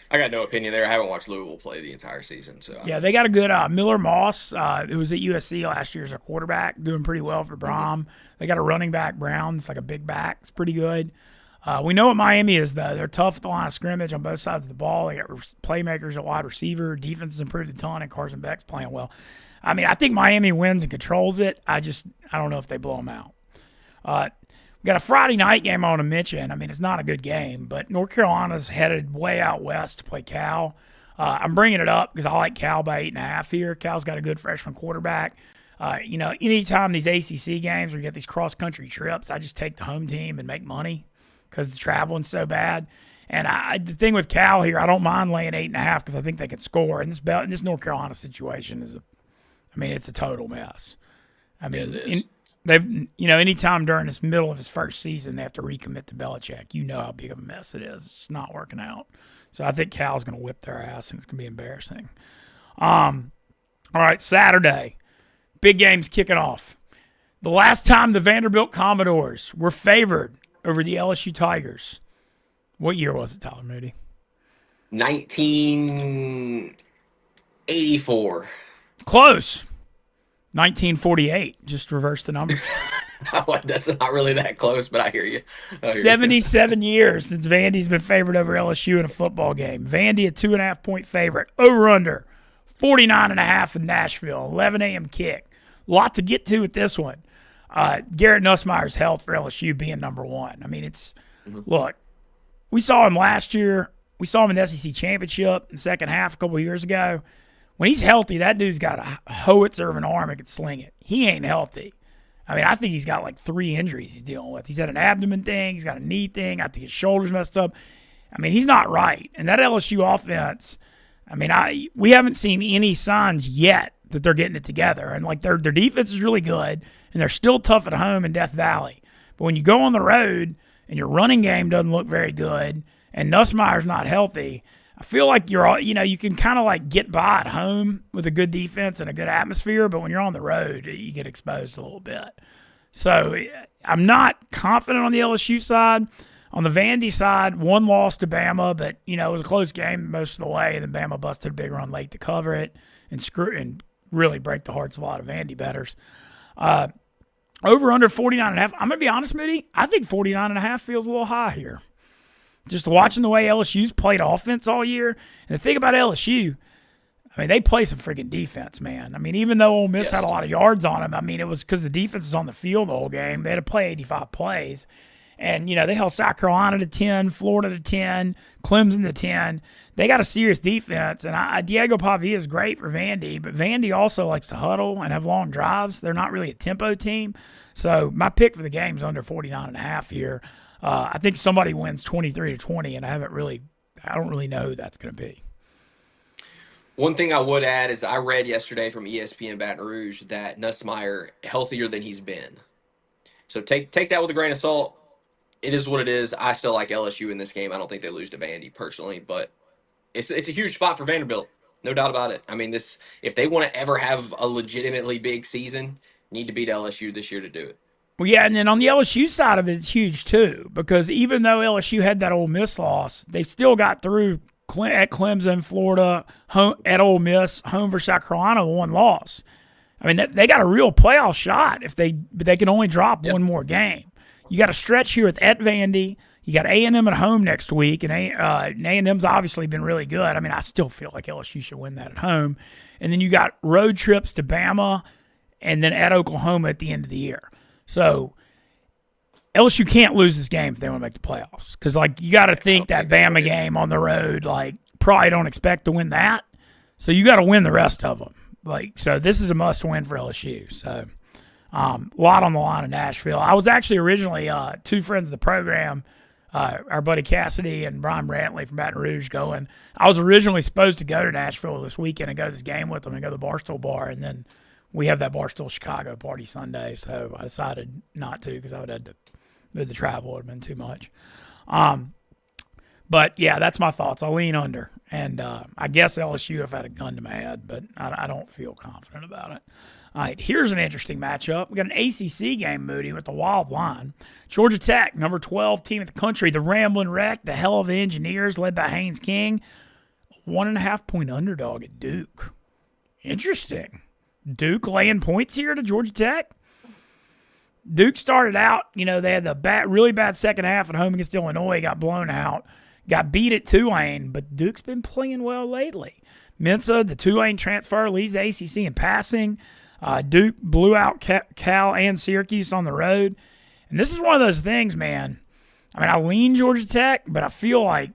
Speaker 2: I got no opinion there. I haven't watched Louisville play the entire season. So
Speaker 1: yeah, they got a good Miller Moss, who was at USC last year as a quarterback, doing pretty well for Brom. Mm-hmm. They got a running back, Brown. It's like a big back. It's pretty good. We know what Miami is, though. They're tough at the line of scrimmage on both sides of the ball. They got playmakers at wide receiver. Defense has improved a ton, and Carson Beck's playing well. I mean, I think Miami wins and controls it. I don't know if they blow them out. We got a Friday night game I want to mention. I mean, it's not a good game, but North Carolina's headed way out west to play Cal. I'm bringing it up because I like Cal by 8.5 here. Cal's got a good freshman quarterback. Anytime these ACC games where you get these cross-country trips, I just take the home team and make money because the traveling's so bad. And the thing with Cal here, I don't mind laying 8.5 because I think they can score. And this North Carolina situation it's a total mess. I mean, anytime during this middle of his first season, they have to recommit to Belichick. You know how big of a mess it is. It's just not working out. So I think Cal's going to whip their ass, and it's going to be embarrassing. All right, Saturday. Big game's kicking off. The last time the Vanderbilt Commodores were favored over the LSU Tigers. What year was it, Tyler Moody?
Speaker 2: 1984.
Speaker 1: Close. 1948. Just reverse the numbers.
Speaker 2: That's not really that close, but I hear you.
Speaker 1: 77 years since Vandy's been favored over LSU in a football game. Vandy a 2.5-point favorite. Over under 49.5 in Nashville. 11 a.m. kick. Lot to get to with this one. Garrett Nussmeier's health for LSU being number one. I mean, look, we saw him last year. We saw him in the SEC Championship in the second half a couple of years ago. When he's healthy, that dude's got a howitzer of an arm and can sling it. He ain't healthy. I mean, I think he's got 3 injuries he's dealing with. He's had an abdomen thing. He's got a knee thing. I think his shoulder's messed up. I mean, he's not right. And that LSU offense, we haven't seen any signs yet that they're getting it together. And, their defense is really good, and they're still tough at home in Death Valley. But when you go on the road and your running game doesn't look very good and Nussmeier's not healthy, I feel like you can kind of get by at home with a good defense and a good atmosphere, but when you're on the road, you get exposed a little bit. So I'm not confident on the LSU side. On the Vandy side, 1 loss to Bama, but it was a close game most of the way. And then Bama busted a big run late to cover it and really break the hearts of a lot of Vandy bettors. Over under 49.5. I'm gonna be honest, Moody. I think 49.5 feels a little high here. Just watching the way LSU's played offense all year. And the thing about LSU, they play some freaking defense, man. Even though Ole Miss had a lot of yards on them, it was because the defense was on the field the whole game. They had to play 85 plays. And, they held South Carolina to 10, Florida to 10, Clemson to 10. They got a serious defense. And Diego Pavia is great for Vandy, but Vandy also likes to huddle and have long drives. They're not really a tempo team. So my pick for the game is under 49.5 here. I think somebody wins 23-20, and I don't really know who that's going to be.
Speaker 2: One thing I would add is I read yesterday from ESPN Baton Rouge that Nussmeier healthier than he's been. So take that with a grain of salt. It is what it is. I still like LSU in this game. I don't think they lose to Vandy personally, but it's a huge spot for Vanderbilt. No doubt about it. If they want to ever have a legitimately big season, need to beat LSU this year to do it.
Speaker 1: Well, yeah, and then on the LSU side of it, it's huge too, because even though LSU had that Ole Miss loss, they still got through at Clemson, Florida, home, at Ole Miss, home for South Carolina, 1 loss. They got a real playoff shot but they can only drop one more game. You got a stretch here at Vandy. You got A&M at home next week, and A&M's obviously been really good. I still feel like LSU should win that at home. And then you got road trips to Bama and then at Oklahoma at the end of the year. So LSU can't lose this game if they want to make the playoffs. Because, like, you got to think that Bama game on the road, like, probably don't expect to win that. So you got to win the rest of them. Like, so this is a must-win for LSU. So a lot on the line in Nashville. I was actually originally two friends of the program, our buddy Cassidy and Brian Brantley from Baton Rouge going. I was originally supposed to go to Nashville this weekend and go to this game with them and go to the Barstool bar, and then we have that Barstool Chicago party Sunday, so I decided not to because I would have had to move the travel. It would have been too much. But, yeah, that's my thoughts. I'll lean under. And I guess LSU if I had a gun to my head, but I don't feel confident about it. All right, here's an interesting matchup. We got an ACC game, Moody, with the wild line. Georgia Tech, number 12 team in the country, the Ramblin' Wreck, the Hell of Engineers, led by Haynes King. 1.5-point underdog at Duke. Interesting. Duke laying points here to Georgia Tech. Duke started out, they had the really bad second half at home against Illinois, got blown out. Got beat at Tulane, but Duke's been playing well lately. Mintzy, the Tulane transfer, leads the ACC in passing. Duke blew out Cal and Syracuse on the road. And this is one of those things, man. I mean, I lean Georgia Tech, but I feel like,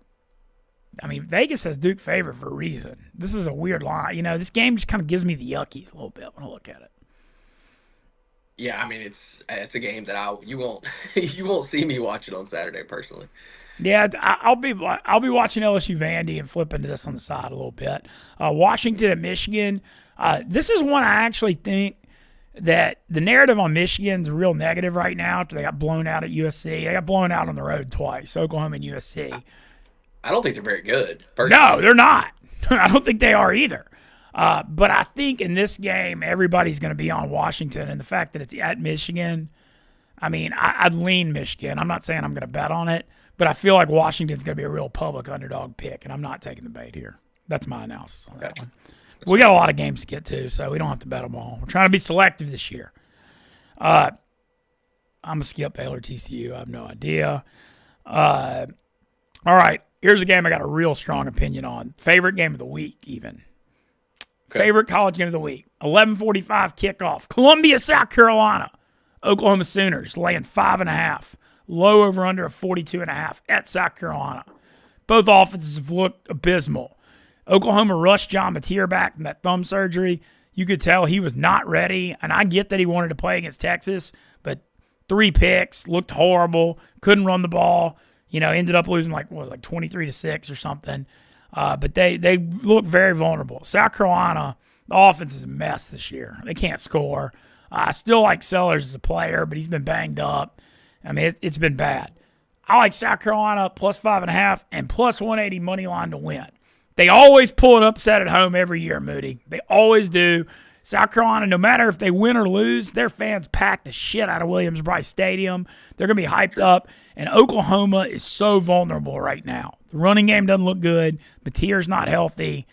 Speaker 1: Vegas has Duke favored for a reason. This is a weird line. This game just kind of gives me the yuckies a little bit when I look at it.
Speaker 2: Yeah, it's a game that you won't see me watch it on Saturday personally.
Speaker 1: Yeah, I'll be watching LSU Vandy and flip into this on the side a little bit. Washington at Michigan. This is one I actually think that the narrative on Michigan's real negative right now after they got blown out at USC. They got blown out on the road twice, Oklahoma and USC.
Speaker 2: I don't think they're very good, personally.
Speaker 1: No, they're not. I don't think they are either. But I think in this game, everybody's going to be on Washington, and the fact that it's at Michigan, I'd lean Michigan. I'm not saying I'm going to bet on it, but I feel like Washington's going to be a real public underdog pick, and I'm not taking the bait here. That's my analysis on that one. We got a lot of games to get to, so we don't have to bet them all. We're trying to be selective this year. I'm going to skip Baylor TCU. I have no idea. All right, here's a game I got a real strong opinion on. Favorite game of the week, even. Okay. Favorite college game of the week. 11:45 kickoff. Columbia, South Carolina. Oklahoma Sooners laying 5.5. Low over under of 42.5 at South Carolina. Both offenses have looked abysmal. Oklahoma rushed John Mateer back from that thumb surgery. You could tell he was not ready, and I get that he wanted to play against Texas, but 3 picks, looked horrible, couldn't run the ball, ended up losing like 23-6 or something. But they look very vulnerable. South Carolina, the offense is a mess this year. They can't score. I still like Sellers as a player, but he's been banged up. It's been bad. I like South Carolina plus 5.5 and plus 180 money line to win. They always pull an upset at home every year, Moody. They always do. South Carolina, no matter if they win or lose, their fans pack the shit out of Williams-Brice Stadium. They're going to be hyped up. And Oklahoma is so vulnerable right now. The running game doesn't look good. Mateer's not healthy.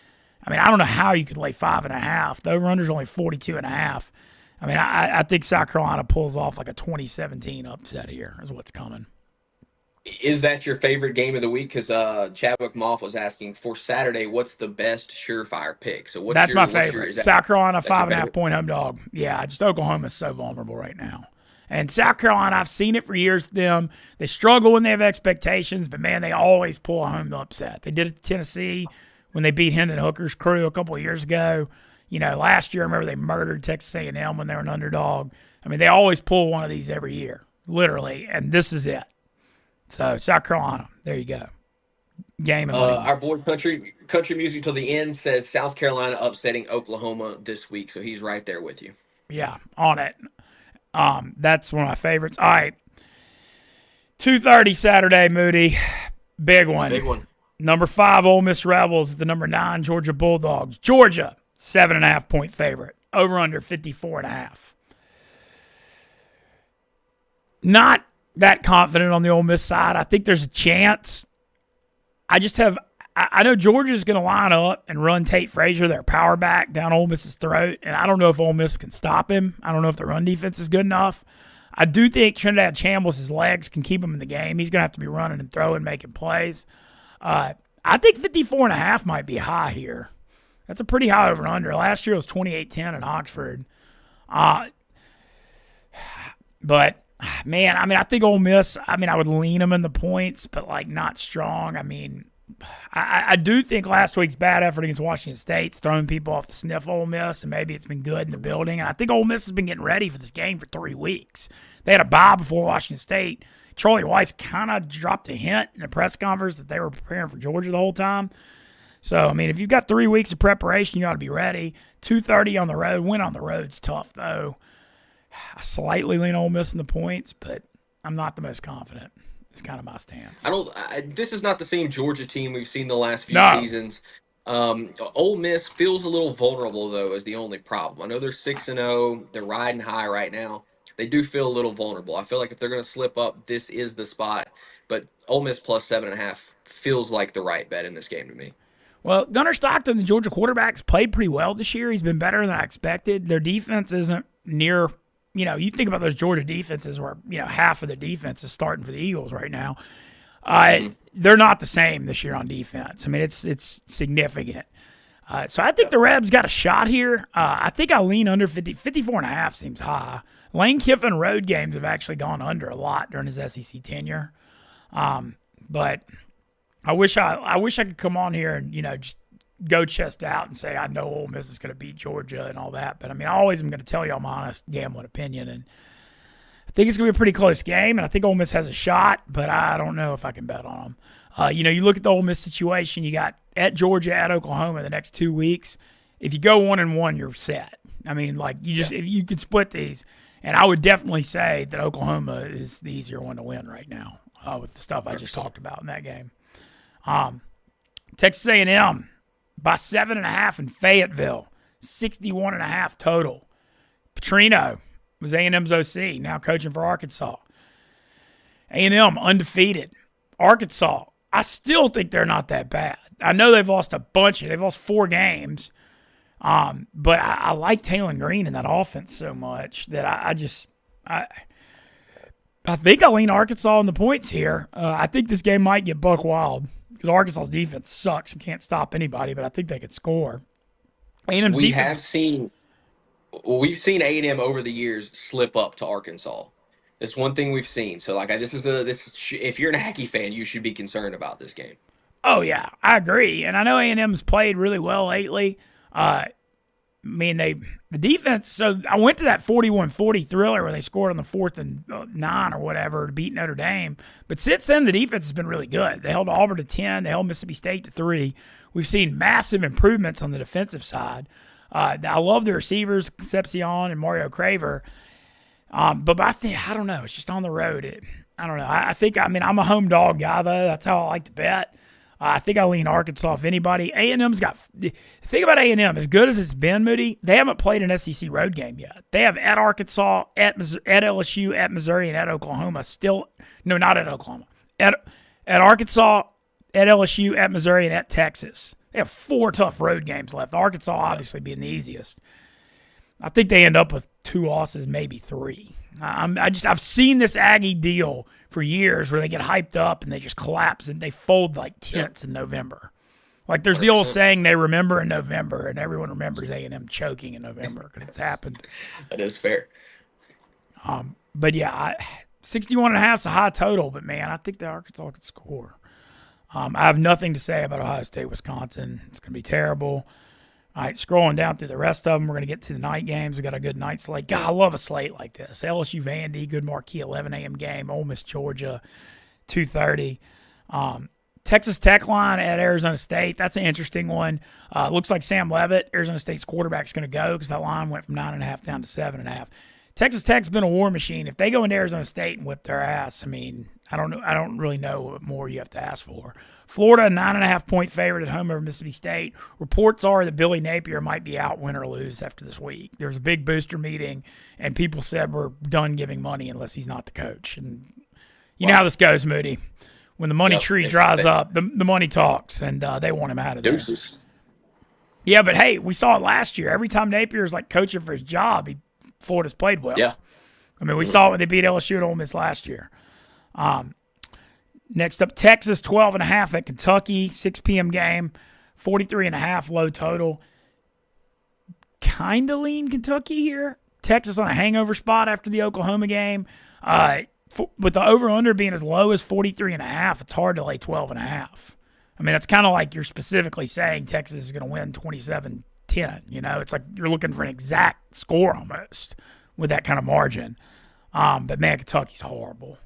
Speaker 1: I don't know how you could lay 5.5. The over-under's only 42.5. I think South Carolina pulls off like a 2017 upset here is what's coming.
Speaker 2: Is that your favorite game of the week? Because Chadwick Moff was asking for Saturday, what's the best surefire pick? So
Speaker 1: that's my favorite. South Carolina, 5.5-point home dog. Yeah, just Oklahoma's so vulnerable right now. And South Carolina, I've seen it for years with them. They struggle when they have expectations, but, man, they always pull home the upset. They did it to Tennessee when they beat Hendon Hooker's crew a couple of years ago. Last year, I remember they murdered Texas A&M when they were an underdog. they always pull one of these every year, literally, and this is it. So, South Carolina, there you go. Game of money.
Speaker 2: Our boy Country Music Till the End says South Carolina upsetting Oklahoma this week, so he's right there with you.
Speaker 1: Yeah, on it. That's one of my favorites. All right. 2:30 Saturday, Moody. Big one.
Speaker 2: Big one.
Speaker 1: Number 5, Ole Miss Rebels. The number 9, Georgia Bulldogs. Georgia, 7.5-point favorite. Over under 54.5. Not that confident on the Ole Miss side. I think there's a chance. I know Georgia's going to line up and run Tate Frazier, their power back, down Ole Miss's throat, and I don't know if Ole Miss can stop him. I don't know if the run defense is good enough. I do think Trinidad Chambliss' legs can keep him in the game. He's going to have to be running and throwing, making plays. I think 54.5 might be high here. That's a pretty high over and under. Last year it was 28-10 in Oxford. But Man, I mean, I think Ole Miss, I mean, I would lean them in the points, but, like, not strong. I mean, I do think last week's bad effort against Washington State's throwing people off the sniff of Ole Miss, and maybe it's been good in the building. And I think Ole Miss has been getting ready for this game for 3 weeks. They had a bye before Washington State. Charlie Weiss kind of dropped a hint in the press conference that they were preparing for Georgia the whole time. So, I mean, if you've got 3 weeks of preparation, you ought to be ready. 2:30 on the road. Win on the road's tough, though. I slightly lean Ole Miss in the points, but I'm not the most confident. It's kind of my stance.
Speaker 2: This is not the same Georgia team we've seen the last few
Speaker 1: No.
Speaker 2: seasons. Ole Miss feels a little vulnerable though, is the only problem. I know they're 6-0. They're riding high right now. They do feel a little vulnerable. I feel like if they're going to slip up, this is the spot. But Ole Miss plus 7.5 feels like the right bet in this game to me.
Speaker 1: Well, Gunnar Stockton, the Georgia quarterback's played pretty well this year. He's been better than I expected. Their defense isn't near, you think about those Georgia defenses where, half of the defense is starting for the Eagles right now. They're not the same this year on defense. I mean, it's significant. So I think the Rebs got a shot here. I think I lean under 50. 54.5 seems high. Lane Kiffin road games have actually gone under a lot during his SEC tenure. But I wish I could come on here and, just go chest out and say I know Ole Miss is going to beat Georgia and all that. But, I mean, I always am going to tell you my honest gambling opinion. And I think it's going to be a pretty close game, and I think Ole Miss has a shot, but I don't know if I can bet on them. You look at the Ole Miss situation. You got at Georgia, at Oklahoma the next 2 weeks. If you go 1-1, you're set. I mean, like, if you could split these. And I would definitely say that Oklahoma is the easier one to win right now with the stuff I just talked about in that game. Texas A&M by 7.5 in Fayetteville, 61.5 total. Petrino was A&M's OC, now coaching for Arkansas. A&M undefeated. Arkansas, I still think they're not that bad. I know they've lost a bunch. They've lost 4 games. But I like Taylor Green in that offense so much that I think I lean Arkansas on the points here. I think this game might get buck wild because Arkansas's defense sucks and can't stop anybody, but I think they could score. A&M's defense.
Speaker 2: We've seen A&M over the years slip up to Arkansas. That's one thing we've seen. So, like, if you're an Aggie fan, you should be concerned about this game.
Speaker 1: Oh yeah, I agree, and I know A&M's played really well lately. The defense. So I went to that 41-40 thriller where they scored on the 4th and 9 or whatever to beat Notre Dame. But since then, the defense has been really good. They held Auburn to 10. They held Mississippi State to 3. We've seen massive improvements on the defensive side. I love the receivers, Concepcion and Mario Craver. But I don't know. It's just on the road. I don't know. I'm a home dog guy, though. That's how I like to bet. I think I lean Arkansas if anybody. A&M's got – the thing about A&M, as good as it's been, Moody, they haven't played an SEC road game yet. They have at Arkansas, at LSU, at Missouri, and at Oklahoma. Not at Oklahoma. At Arkansas, at LSU, at Missouri, and at Texas. They have 4 tough road games left. Arkansas obviously being the easiest. I think they end up with 2 losses, maybe 3. I've seen this Aggie deal for years where they get hyped up and they just collapse and they fold like tents in November. Like there's 100%. The old saying, they remember in November, and everyone remembers A&M choking in November because it's happened.
Speaker 2: That is fair.
Speaker 1: But yeah, 61.5 is a high total, but man, I think the Arkansas could score. I have nothing to say about Ohio State, Wisconsin. It's going to be terrible. All right, scrolling down through the rest of them, we're going to get to the night games. We got a good night slate. God, I love a slate like this. LSU Vandy, good marquee 11 a.m. game. Ole Miss Georgia, 2:30. Texas Tech line at Arizona State. That's an interesting one. Looks like Sam Leavitt, Arizona State's quarterback, is going to go because that line went from 9.5 down to 7.5. Texas Tech's been a war machine. If they go into Arizona State and whip their ass, I mean, I don't really know what more you have to ask for. Florida, 9.5-point favorite at home over Mississippi State. Reports are that Billy Napier might be out, win or lose, after this week. There was a big booster meeting, and people said we're done giving money unless he's not the coach. And you know how this goes, Moody. When the money tree dries up, the money talks, and they want him out of there.
Speaker 2: Deuces.
Speaker 1: Yeah, but hey, we saw it last year. Every time Napier's like coaching for his job, Florida's played well.
Speaker 2: Yeah.
Speaker 1: I mean, we saw it when they beat LSU and Ole Miss last year. Next up, Texas, 12.5 at Kentucky, 6 p.m. game, 43.5 low total. Kind of lean Kentucky here. Texas on a hangover spot after the Oklahoma game. With the over-under being as low as 43.5, it's hard to lay 12.5. I mean, that's kind of like you're specifically saying Texas is going to win 27-10. It's like you're looking for an exact score almost with that kind of margin. But, man, Kentucky's horrible.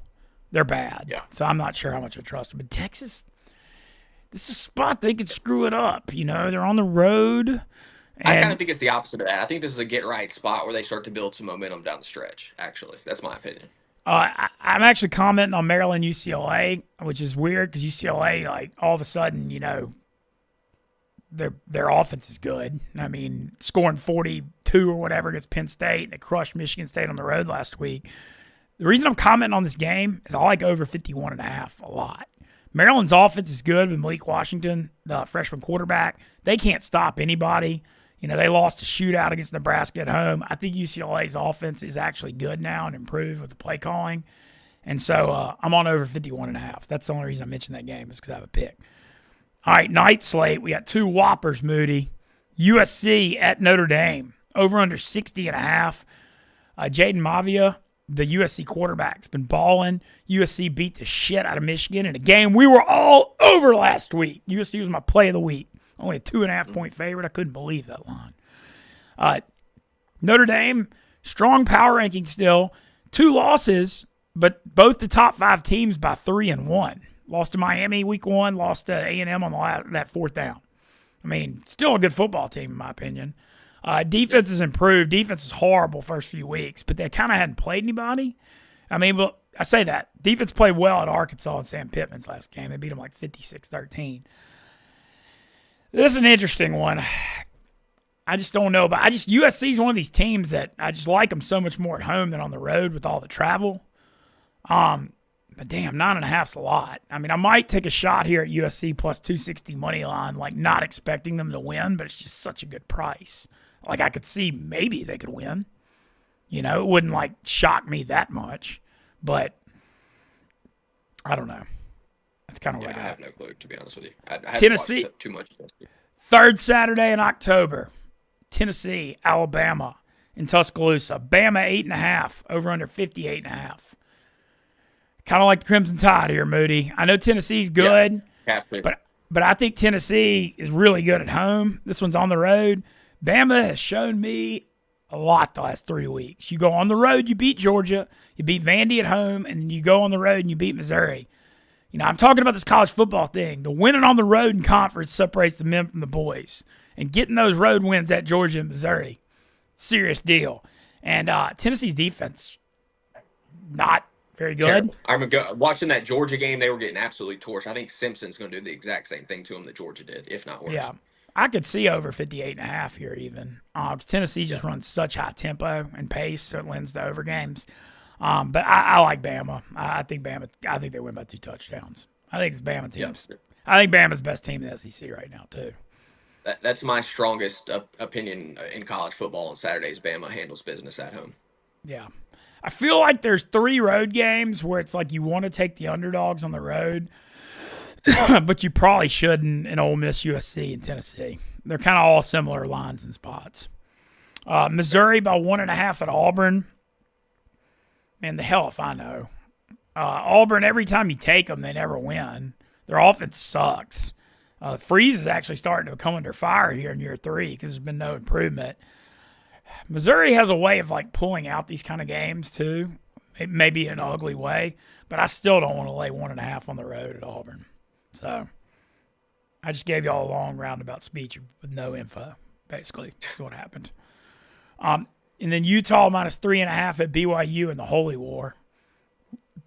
Speaker 1: They're bad.
Speaker 2: Yeah.
Speaker 1: So I'm not sure how much I trust them. But Texas, this is a spot they could screw it up. They're on the road.
Speaker 2: I kind of think it's the opposite of that. I think this is a get-right spot where they start to build some momentum down the stretch, actually. That's my opinion.
Speaker 1: I'm actually commenting on Maryland UCLA, which is weird because UCLA, like, all of a sudden, their offense is good. I mean, scoring 42 or whatever against Penn State, and they crushed Michigan State on the road last week. The reason I'm commenting on this game is I like over 51.5 a lot. Maryland's offense is good with Malik Washington, the freshman quarterback. They can't stop anybody. They lost a shootout against Nebraska at home. I think UCLA's offense is actually good now and improved with the play calling. And so I'm on over 51.5. That's the only reason I mentioned that game is because I have a pick. All right, night slate. We got two whoppers, Moody. USC at Notre Dame. Over under 60.5. Jaden Mavia, the USC quarterback, has been balling. USC beat the shit out of Michigan in a game we were all over last week. USC was my play of the week. Only a 2.5-point favorite. I couldn't believe that line. Notre Dame, strong power ranking still. 2 losses, but both the top 5 teams by 3 and 1. Lost to Miami week 1, lost to A&M on that 4th down. I mean, still a good football team in my opinion. Defense has improved. Defense was horrible first few weeks, but they kind of hadn't played anybody. I mean, well, I say that. Defense played well at Arkansas and Sam Pittman's last game. They beat them like 56-13. This is an interesting one. I just don't know. But USC is one of these teams that I just like them so much more at home than on the road with all the travel. But damn, 9.5's a lot. I mean, I might take a shot here at USC plus 260 money line, like not expecting them to win, but it's just such a good price. Like I could see maybe they could win. It wouldn't like shock me that much, but I don't know. That's kind of what I
Speaker 2: have no clue, to be honest with you. I haven't
Speaker 1: Tennessee,
Speaker 2: watched too much.
Speaker 1: Third Saturday in October, Tennessee, Alabama in Tuscaloosa. Bama 8.5, over under 58.5. Kind of like the Crimson Tide here, Moody. I know Tennessee's good,
Speaker 2: have to.
Speaker 1: but I think Tennessee is really good at home. This one's on the road. Bama has shown me a lot the last 3 weeks. You go on the road, you beat Georgia, you beat Vandy at home, and then you go on the road and you beat Missouri. I'm talking about this college football thing. The winning on the road in conference separates the men from the boys. And getting those road wins at Georgia and Missouri, serious deal. And Tennessee's defense, not very good.
Speaker 2: Terrible. I'm watching that Georgia game. They were getting absolutely torched. I think Simpson's going to do the exact same thing to them that Georgia did, if not worse.
Speaker 1: Yeah, I could see over 58.5 here even. Because Tennessee just runs such high tempo and pace, so it lends to over games. But I like Bama. I think they win by 2 touchdowns. I think it's Bama teams. Yep. I think Bama's the best team in the SEC right now too.
Speaker 2: That's my strongest opinion in college football on Saturdays. Bama handles business at home.
Speaker 1: Yeah. I feel like there's 3 road games where it's like you want to take the underdogs on the road, but you probably shouldn't in Ole Miss, USC, and Tennessee. They're kind of all similar lines and spots. Missouri by 1.5 at Auburn. Man, the hell if I know. Auburn, every time you take them, they never win. Their offense sucks. Freeze is actually starting to come under fire here in year 3 because there's been no improvement. Missouri has a way of like pulling out these kind of games too, maybe in an ugly way, but I still don't want to lay 1.5 on the road at Auburn. So I just gave y'all a long roundabout speech with no info, basically. That's what happened. And then Utah minus 3.5 at BYU in the Holy War.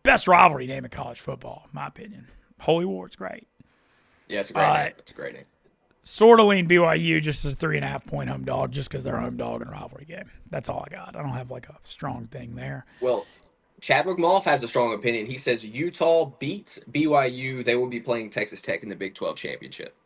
Speaker 1: Best rivalry name in college football, in my opinion. Holy War, it's great.
Speaker 2: Yeah, it's a great name. It's a great name.
Speaker 1: Sort of lean BYU just as 3.5-point home dog, just because they're home dog in a rivalry game. That's all I got. I don't have like a strong thing there.
Speaker 2: Well, Chadwick Moff has a strong opinion. He says Utah beats BYU. They will be playing Texas Tech in the Big 12 championship.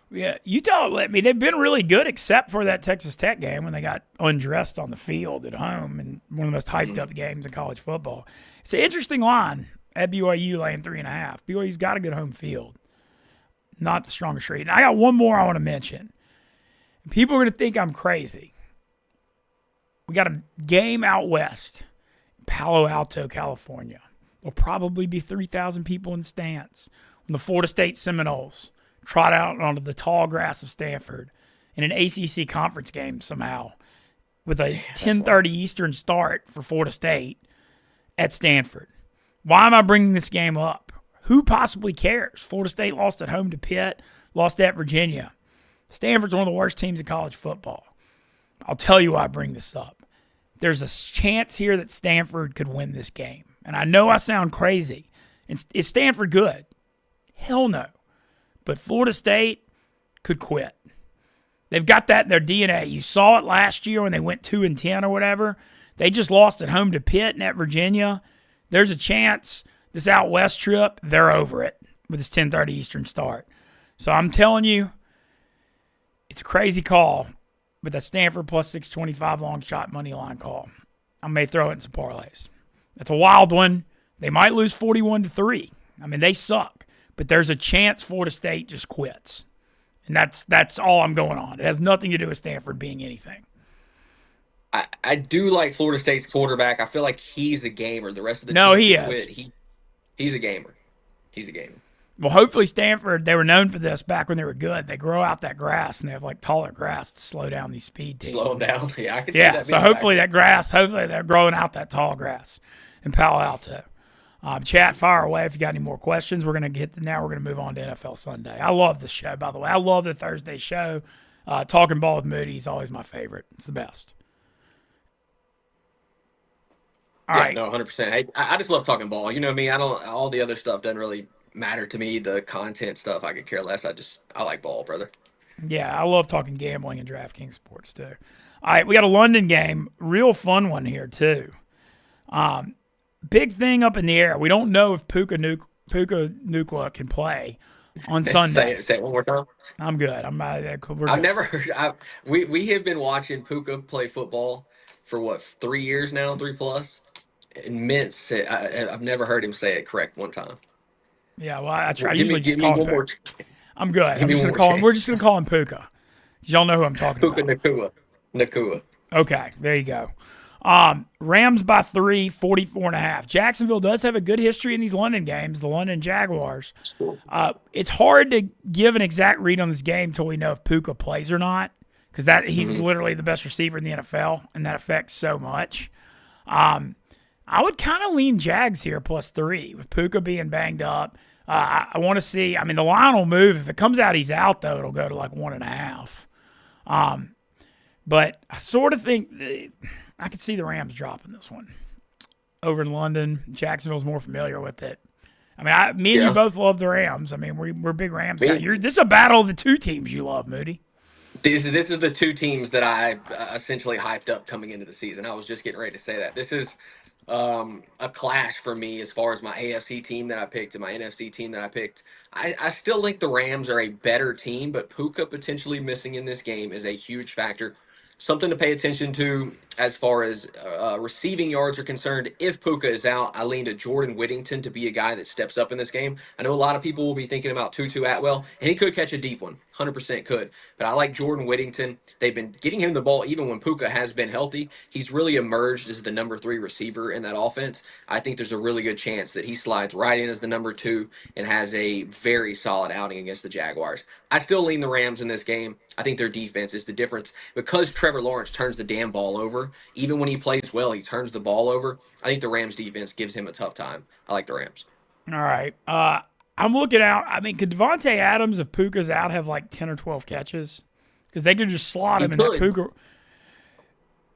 Speaker 1: Yeah, Utah, they've been really good except for that Texas Tech game when they got undressed on the field at home and one of the most hyped up games in college football. It's an interesting line at BYU laying 3.5. BYU's got a good home field. Not the strongest read. And I got one more I want to mention. People are going to think I'm crazy. We got a game out west. Palo Alto, California. There'll probably be 3,000 people in the stands when the Florida State Seminoles trot out onto the tall grass of Stanford in an ACC conference game somehow with a 10:30 Eastern start for Florida State at Stanford. Why am I bringing this game up? Who possibly cares? Florida State lost at home to Pitt, lost at Virginia. Stanford's one of the worst teams in college football. I'll tell you why I bring this up. There's a chance here that Stanford could win this game. And I know I sound crazy. Is Stanford good? Hell no. But Florida State could quit. They've got that in their DNA. You saw it last year when they went 2-10 or whatever. They just lost at home to Pitt and at Virginia. There's a chance this out west trip, they're over it with this 10:30 Eastern start. So I'm telling you, it's a crazy call, but that Stanford plus 625 long shot money line call. I may throw it in some parlays. That's a wild one. They might lose 41-3. I mean, they suck, but there's a chance Florida State just quits. And that's all I'm going on. It has nothing to do with Stanford being anything.
Speaker 2: I do like Florida State's quarterback. I feel like he's a gamer. The rest of the
Speaker 1: No,
Speaker 2: team
Speaker 1: he
Speaker 2: quit.
Speaker 1: is.
Speaker 2: He's a gamer. He's a gamer.
Speaker 1: Well, hopefully Stanford, they were known for this back when they were good. They grow out that grass, and they have like taller grass to slow down these speed teams.
Speaker 2: Slow them down. Yeah, I can see
Speaker 1: Yeah,
Speaker 2: that.
Speaker 1: so hopefully they're growing out that tall grass in Palo Alto. Chat, fire away if you got any more questions. We're going to move on to NFL Sunday. I love this show, by the way. I love the Thursday show. Talking ball with Moody is always my favorite. It's the best. All right.
Speaker 2: No, 100%. Hey, I just love talking ball. You know me. All the other stuff doesn't really matter to me. The content stuff, I could care less. I like ball, brother.
Speaker 1: Yeah, I love talking gambling and DraftKings sports too. All right, we got a London game. Real fun one here too. Big thing up in the air. We don't know if Puka Nacua can play on Sunday.
Speaker 2: Say it one more time.
Speaker 1: I'm good.
Speaker 2: I've never heard. We have been watching Puka play football for what 3 years now, 3+. And Mintz, I've never heard him say it correct one time.
Speaker 1: Yeah, well, I try.
Speaker 2: Give
Speaker 1: usually
Speaker 2: me
Speaker 1: just call him Puka. I'm good. I'm just gonna call him. We're just gonna call him Puka. Y'all know who I'm talking
Speaker 2: Puka
Speaker 1: about.
Speaker 2: Nacua.
Speaker 1: Okay, there you go. Rams by 3, 44.5. Jacksonville does have a good history in these London games, the London Jaguars. It's hard to give an exact read on this game until we know if Puka plays or not, because he's literally the best receiver in the NFL, and that affects so much. I would kind of lean Jags here +3 with Puka being banged up. I want to see. I mean, the line will move. If it comes out he's out, though, it'll go to like 1.5. But I sort of think I could see the Rams dropping this one over in London. Jacksonville's more familiar with it. I mean, me and you both love the Rams. I mean, we're big Rams guys. This is a battle of the two teams you love, Moody.
Speaker 2: This is the two teams that I essentially hyped up coming into the season. I was just getting ready to say that. This is a clash for me as far as my AFC team that I picked and my NFC team that I picked. I still think the Rams are a better team, but Puka potentially missing in this game is a huge factor. Something to pay attention to as far as receiving yards are concerned. If Puka is out, I lean to Jordan Whittington to be a guy that steps up in this game. I know a lot of people will be thinking about Tutu Atwell, and he could catch a deep one, 100% could. But I like Jordan Whittington. They've been getting him the ball even when Puka has been healthy. He's really emerged as the number 3 receiver in that offense. I think there's a really good chance that he slides right in as the number 2 and has a very solid outing against the Jaguars. I still lean the Rams in this game. I think their defense is the difference. Because Trevor Lawrence turns the damn ball over, even when he plays well, he turns the ball over. I think the Rams defense gives him a tough time. I like the Rams.
Speaker 1: All right. I'm looking out. I mean, could Devontae Adams, if Puka's out, have like 10 or 12 catches? Because they could just slot him in that Puka.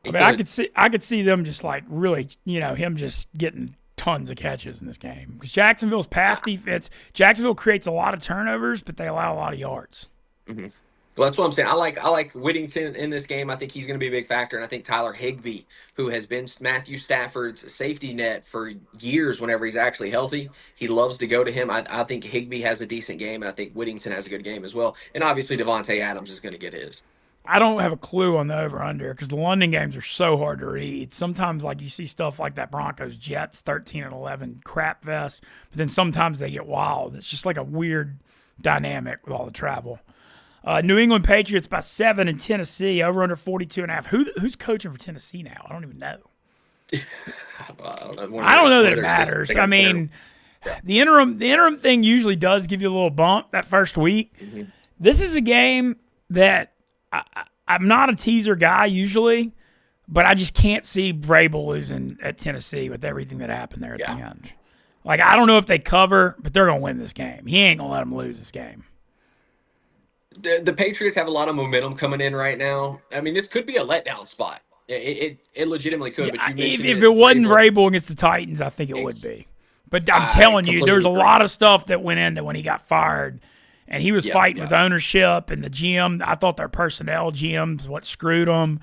Speaker 1: I mean, I could see them just like really, him just getting tons of catches in this game. Because Jacksonville's pass defense, Jacksonville creates a lot of turnovers, but they allow a lot of yards.
Speaker 2: Mm-hmm. Well, that's what I'm saying. I like Whittington in this game. I think he's going to be a big factor, and I think Tyler Higbee, who has been Matthew Stafford's safety net for years whenever he's actually healthy, he loves to go to him. I think Higbee has a decent game, and I think Whittington has a good game as well. And obviously Devontae Adams is going to get his.
Speaker 1: I don't have a clue on the over-under because the London games are so hard to read. Sometimes, like, you see stuff like that Broncos-Jets 13-11 crap fest, but then sometimes they get wild. It's just like a weird dynamic with all the travel. New England Patriots by 7 in Tennessee, over under 42.5. Who's coaching for Tennessee now? I don't even know.
Speaker 2: I don't know. One of
Speaker 1: I don't know that it
Speaker 2: their assistants, they
Speaker 1: matters. I
Speaker 2: got a terrible.
Speaker 1: mean,
Speaker 2: Yeah.
Speaker 1: the interim thing usually does give you a little bump that first week.
Speaker 2: Hmm.
Speaker 1: This is a game that I'm not a teaser guy usually, but I just can't see Vrabel losing at Tennessee with everything that happened there at the
Speaker 2: Yeah.
Speaker 1: end. Like, I don't know if they cover, but they're going to win this game. He ain't going to let them lose this game.
Speaker 2: The Patriots have a lot of momentum coming in right now. I mean, this could be a letdown spot. It legitimately could. But you
Speaker 1: If
Speaker 2: mentioned
Speaker 1: it
Speaker 2: it,
Speaker 1: wasn't
Speaker 2: Vrabel.
Speaker 1: Vrabel against the Titans, I think it would
Speaker 2: Ex-
Speaker 1: be. But I'm
Speaker 2: I
Speaker 1: telling you,
Speaker 2: completely
Speaker 1: there's a
Speaker 2: agree.
Speaker 1: lot of stuff that went into when he got fired. And he was
Speaker 2: Yeah,
Speaker 1: fighting
Speaker 2: yeah.
Speaker 1: with ownership and the GM. I thought their personnel GM's what screwed them.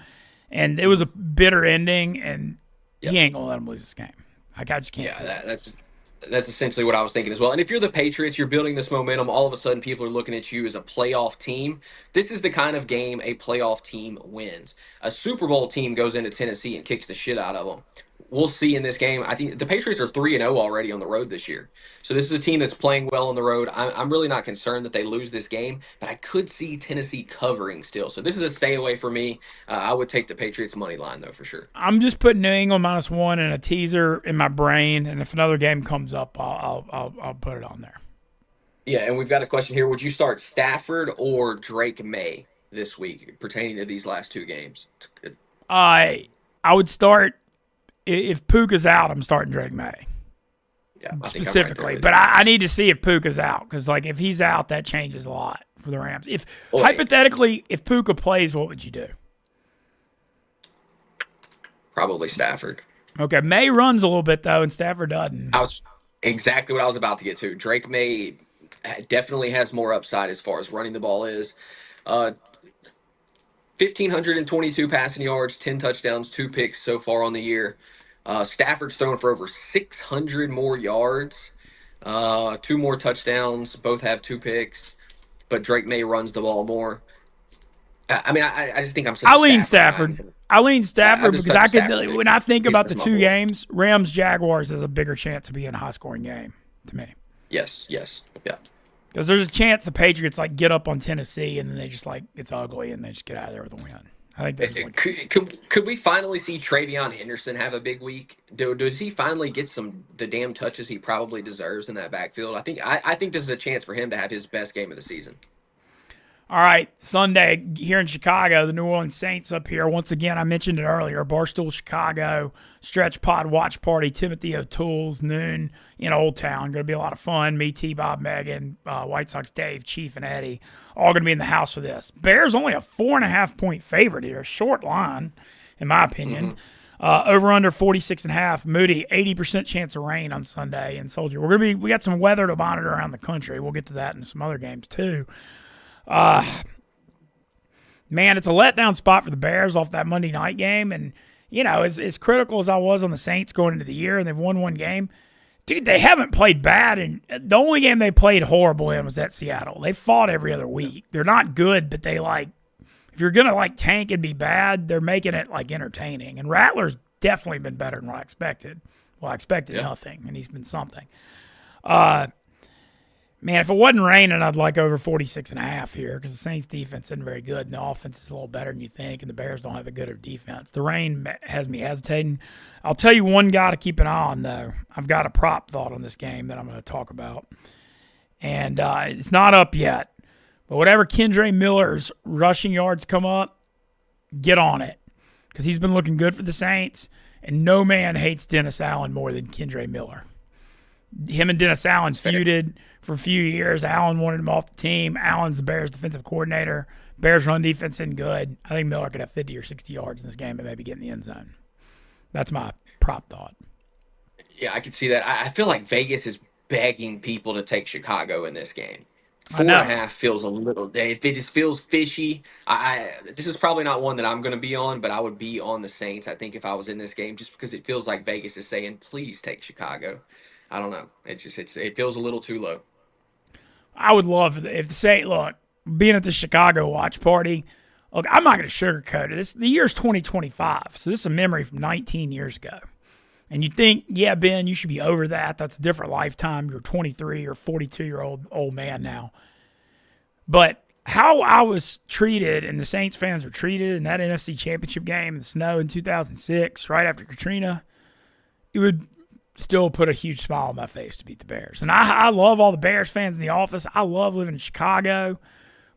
Speaker 1: And it was a bitter ending, and
Speaker 2: Yep.
Speaker 1: he ain't going to let them lose this game. Like, I just can't
Speaker 2: Yeah,
Speaker 1: see it.
Speaker 2: that's essentially what I was thinking as well. And if you're the Patriots, you're building this momentum. All of a sudden, people are looking at you as a playoff team. This is the kind of game a playoff team wins. A Super Bowl team goes into Tennessee and kicks the shit out of them. We'll see in this game. I think the Patriots are 3-0 already on the road this year. So this is a team that's playing well on the road. I'm really not concerned that they lose this game, but I could see Tennessee covering still. So this is a stay away for me. I would take the Patriots money line though for sure.
Speaker 1: I'm just putting New England -1 and a teaser in my brain, and if another game comes up, I'll put it on there.
Speaker 2: Yeah, and we've got a question here. Would you start Stafford or Drake May this week pertaining to these last two games?
Speaker 1: I would start if Puka's out. I'm starting Drake May
Speaker 2: Yeah, I think I'm right there
Speaker 1: specifically,
Speaker 2: with
Speaker 1: but
Speaker 2: you.
Speaker 1: I need to see if Puka's out because like if he's out, that changes a lot for the Rams. If
Speaker 2: Boy,
Speaker 1: hypothetically, if Puka plays, what would you do?
Speaker 2: probably Stafford.
Speaker 1: Okay, May runs a little bit though, and Stafford doesn't.
Speaker 2: I was exactly what I was about to get to. Drake May definitely has more upside as far as running the ball is. 1,522 passing yards, 10 touchdowns, 2 picks so far on the year. Stafford's thrown for over 600 more yards, 2 more touchdowns. Both have 2 picks, but Drake May runs the ball more. I mean, I just think I'm such
Speaker 1: I
Speaker 2: a
Speaker 1: lean
Speaker 2: Stafford
Speaker 1: Stafford.
Speaker 2: guy.
Speaker 1: I lean Stafford
Speaker 2: I'm just
Speaker 1: because
Speaker 2: such
Speaker 1: I
Speaker 2: a
Speaker 1: could.
Speaker 2: Stafford
Speaker 1: When I think
Speaker 2: He's
Speaker 1: about the
Speaker 2: my
Speaker 1: two
Speaker 2: boy.
Speaker 1: games, Rams Jaguars has a bigger chance to be in a high scoring game to me.
Speaker 2: Yes, yes, yeah.
Speaker 1: Because there's a chance the Patriots like get up on Tennessee and then they just like it's ugly and they just get out of there with a win. I think there's like
Speaker 2: Could we finally see Travion Henderson have a big week? Does he finally get the damn touches he probably deserves in that backfield? I think this is a chance for him to have his best game of the season.
Speaker 1: all right, Sunday here in Chicago, the New Orleans Saints up here. Once again, I mentioned it earlier, Barstool Chicago, Stretch Pod Watch Party, Timothy O'Toole's noon in Old Town. Going to be a lot of fun. Me, T, Bob, Megan, White Sox Dave, Chief, and Eddie, all going to be in the house for this. Bears only a 4.5-point favorite here. Short line, in my opinion. Over under 46.5. Moody, 80% chance of rain on Sunday in Soldier. We got some weather to monitor around the country. We'll get to that in some other games too. Man, it's a letdown spot for the Bears off that Monday night game. And, you know, as critical as I was on the Saints going into the year and they've won one game, dude, they haven't played bad. And the only game they played horrible in was at Seattle. They fought every other week. They're not good, but they like, if you're going to like tank and be bad, they're making it like entertaining. And Rattler's definitely been better than what I expected. Well, I expected nothing, and he's been something. Man, if it wasn't raining, I'd like over 46.5 here because the Saints defense isn't very good and the offense is a little better than you think, and the Bears don't have a good defense. The rain has me hesitating. I'll tell you one guy to keep an eye on, though. I've got a prop thought on this game that I'm going to talk about. And it's not up yet. But whatever Kendre Miller's rushing yards come up, get on it because he's been looking good for the Saints, and no man hates Dennis Allen more than Kendre Miller. Him and Dennis Allen feuded for a few years. Allen wanted him off the team. Allen's the Bears' defensive coordinator. Bears' run defense isn't good. I think Miller could have 50 or 60 yards in this game and maybe get in the end zone. That's my prop thought.
Speaker 2: Yeah, I can see that. I feel like Vegas is begging people to take Chicago in this game.
Speaker 1: I
Speaker 2: Four and
Speaker 1: know.
Speaker 2: a half feels a little. It just feels fishy. This is probably not one that I'm going to be on, but I would be on the Saints. I think if I was in this game, just because it feels like Vegas is saying, "Please take Chicago." I don't know. It feels a little too low.
Speaker 1: I would love if the Saints, look, being at the Chicago watch party, look, I'm not going to sugarcoat it. The year's 2025, so this is a memory from 19 years ago. And you think, yeah, Ben, you should be over that. That's a different lifetime. You're 23 or 42-year-old old man now. But how I was treated and the Saints fans were treated in that NFC Championship game in the snow in 2006, right after Katrina, it would still put a huge smile on my face to beat the Bears. And I love all the Bears fans in the office. I love living in Chicago,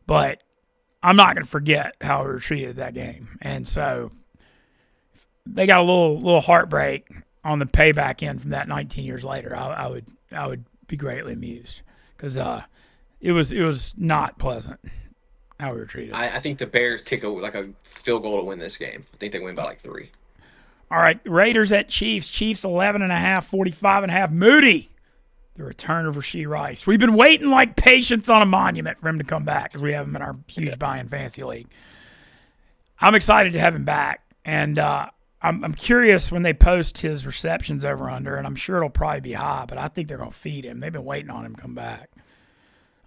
Speaker 1: but I'm not going to forget how we were treated at that game. And so they got a little heartbreak on the payback end from that 19 years later. I would be greatly amused because it was not pleasant how we were treated.
Speaker 2: I think the Bears kick a field goal to win this game. I think they win by like 3.
Speaker 1: All right, Raiders at Chiefs. Chiefs 11.5, 45.5. Moody, the return of Rashee Rice. We've been waiting like patience on a monument for him to come back because we have him in our huge buy-in fantasy league. I'm excited to have him back, and I'm curious when they post his receptions over under, and I'm sure it'll probably be high, but I think they're going to feed him. They've been waiting on him to come back.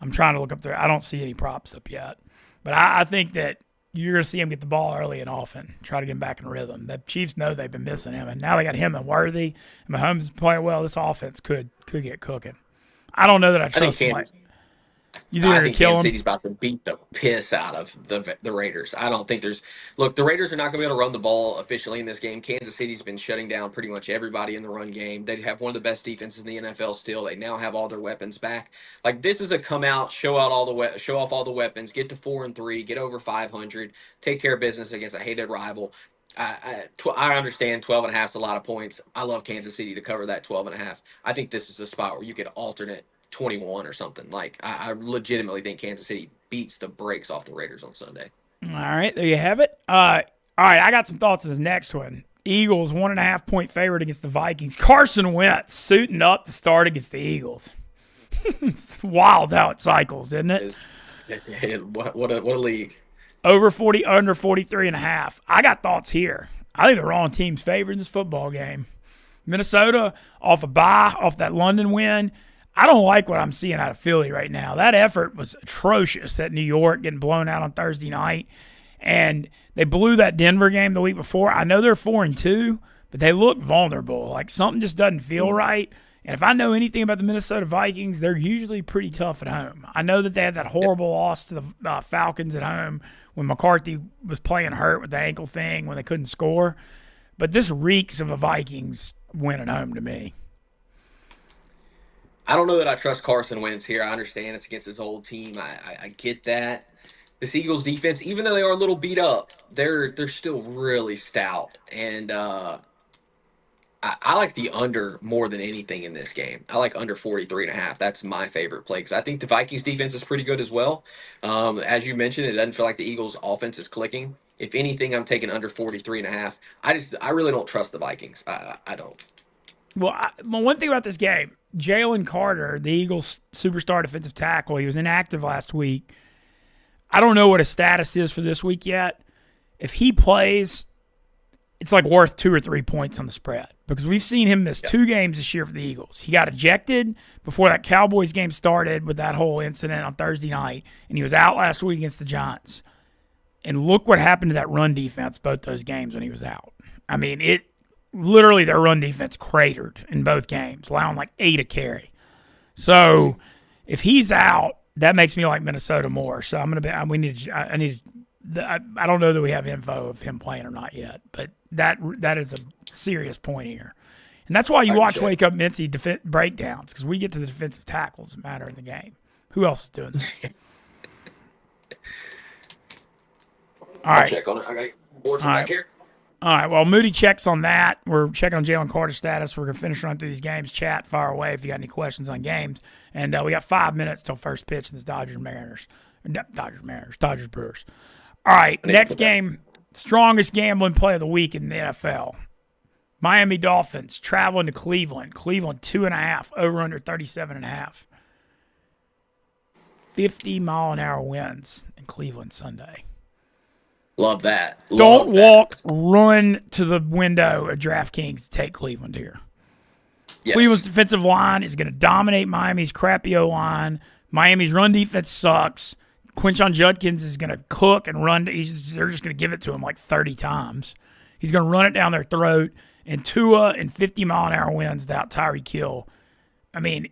Speaker 1: I'm trying to look up there. I don't see any props up yet, but I think that you're going to see him get the ball early and often, try to get him back in rhythm. The Chiefs know they've been missing him, and now they got him and Worthy. And Mahomes is playing well. This offense could get cooking. I don't know that I trust him. You think they're going to kill him?
Speaker 2: Kansas City's about to beat the piss out of the Raiders. I don't think there's – look, the Raiders are not going to be able to run the ball efficiently in this game. Kansas City's been shutting down pretty much everybody in the run game. They have one of the best defenses in the NFL still. They now have all their weapons back. Like, this is a come out, show off all the weapons, get to 4-3, get over 500, take care of business against a hated rival. I understand 12.5 is a lot of points. I love Kansas City to cover that 12.5. I think this is a spot where you could alternate 21 or something. Like, I legitimately think Kansas City beats the brakes off the Raiders on Sunday.
Speaker 1: All right, there you have it. All right, I got some thoughts on this next one. Eagles 1.5 point favorite against the Vikings. Carson Wentz suiting up to start against the Eagles. Wild how it cycles, isn't it?
Speaker 2: What a league.
Speaker 1: Over 40, under 43.5. I got thoughts here. I think the wrong team's favored in this football game. Minnesota off a bye, off that London win. I don't like what I'm seeing out of Philly right now. That effort was atrocious at New York, getting blown out on Thursday night. And they blew that Denver game the week before. I know they're 4-2, but they look vulnerable. Like something just doesn't feel right. And if I know anything about the Minnesota Vikings, they're usually pretty tough at home. I know that they had that horrible loss to the Falcons at home when McCarthy was playing hurt with the ankle thing when they couldn't score. But this reeks of a Vikings win at home to me.
Speaker 2: I don't know that I trust Carson Wentz here. I understand it's against his old team. I get that. This Eagles defense, even though they are a little beat up, they're still really stout. And I like the under more than anything in this game. I like under 43.5. That's my favorite play because I think the Vikings defense is pretty good as well. As you mentioned, it doesn't feel like the Eagles offense is clicking. If anything, I'm taking under 43.5. I really don't trust the Vikings. I don't.
Speaker 1: Well, one thing about this game, Jalen Carter, the Eagles' superstar defensive tackle, he was inactive last week. I don't know what his status is for this week yet. If he plays, it's like worth 2 or 3 points on the spread because we've seen him miss 2 games this year for the Eagles. He got ejected before that Cowboys game started with that whole incident on Thursday night, and he was out last week against the Giants. And look what happened to that run defense both those games when he was out. I mean, literally their run defense cratered in both games, allowing like 8 a carry. So if he's out, that makes me like Minnesota more. So I don't know that we have info of him playing or not yet, but that is a serious point here. And that's why you watch Wake Up Mintzy breakdowns, because we get to the defensive tackles that matter in the game. Who else is doing that? All right.
Speaker 2: I'll check on it. I got boards back here.
Speaker 1: All right, well, Moody checks on that. We're checking on Jalen Carter's status. We're going to finish running through these games. Chat, fire away if you got any questions on games. And we got 5 minutes till first pitch in this Dodgers Brewers. All right, next game, strongest gambling play of the week in the NFL. Miami Dolphins traveling to Cleveland. Cleveland 2.5, over under 37.5. 50-mile-an-hour winds in Cleveland Sunday.
Speaker 2: Love that.
Speaker 1: Don't walk, run to the window at DraftKings to take Cleveland here. Yes. Cleveland's defensive line is going to dominate Miami's crappy O-line. Miami's run defense sucks. Quinshon Judkins is going to cook and run. They're just going to give it to him like 30 times. He's going to run it down their throat. And Tua in 50-mile-an-hour winds without Tyreek Hill. I mean,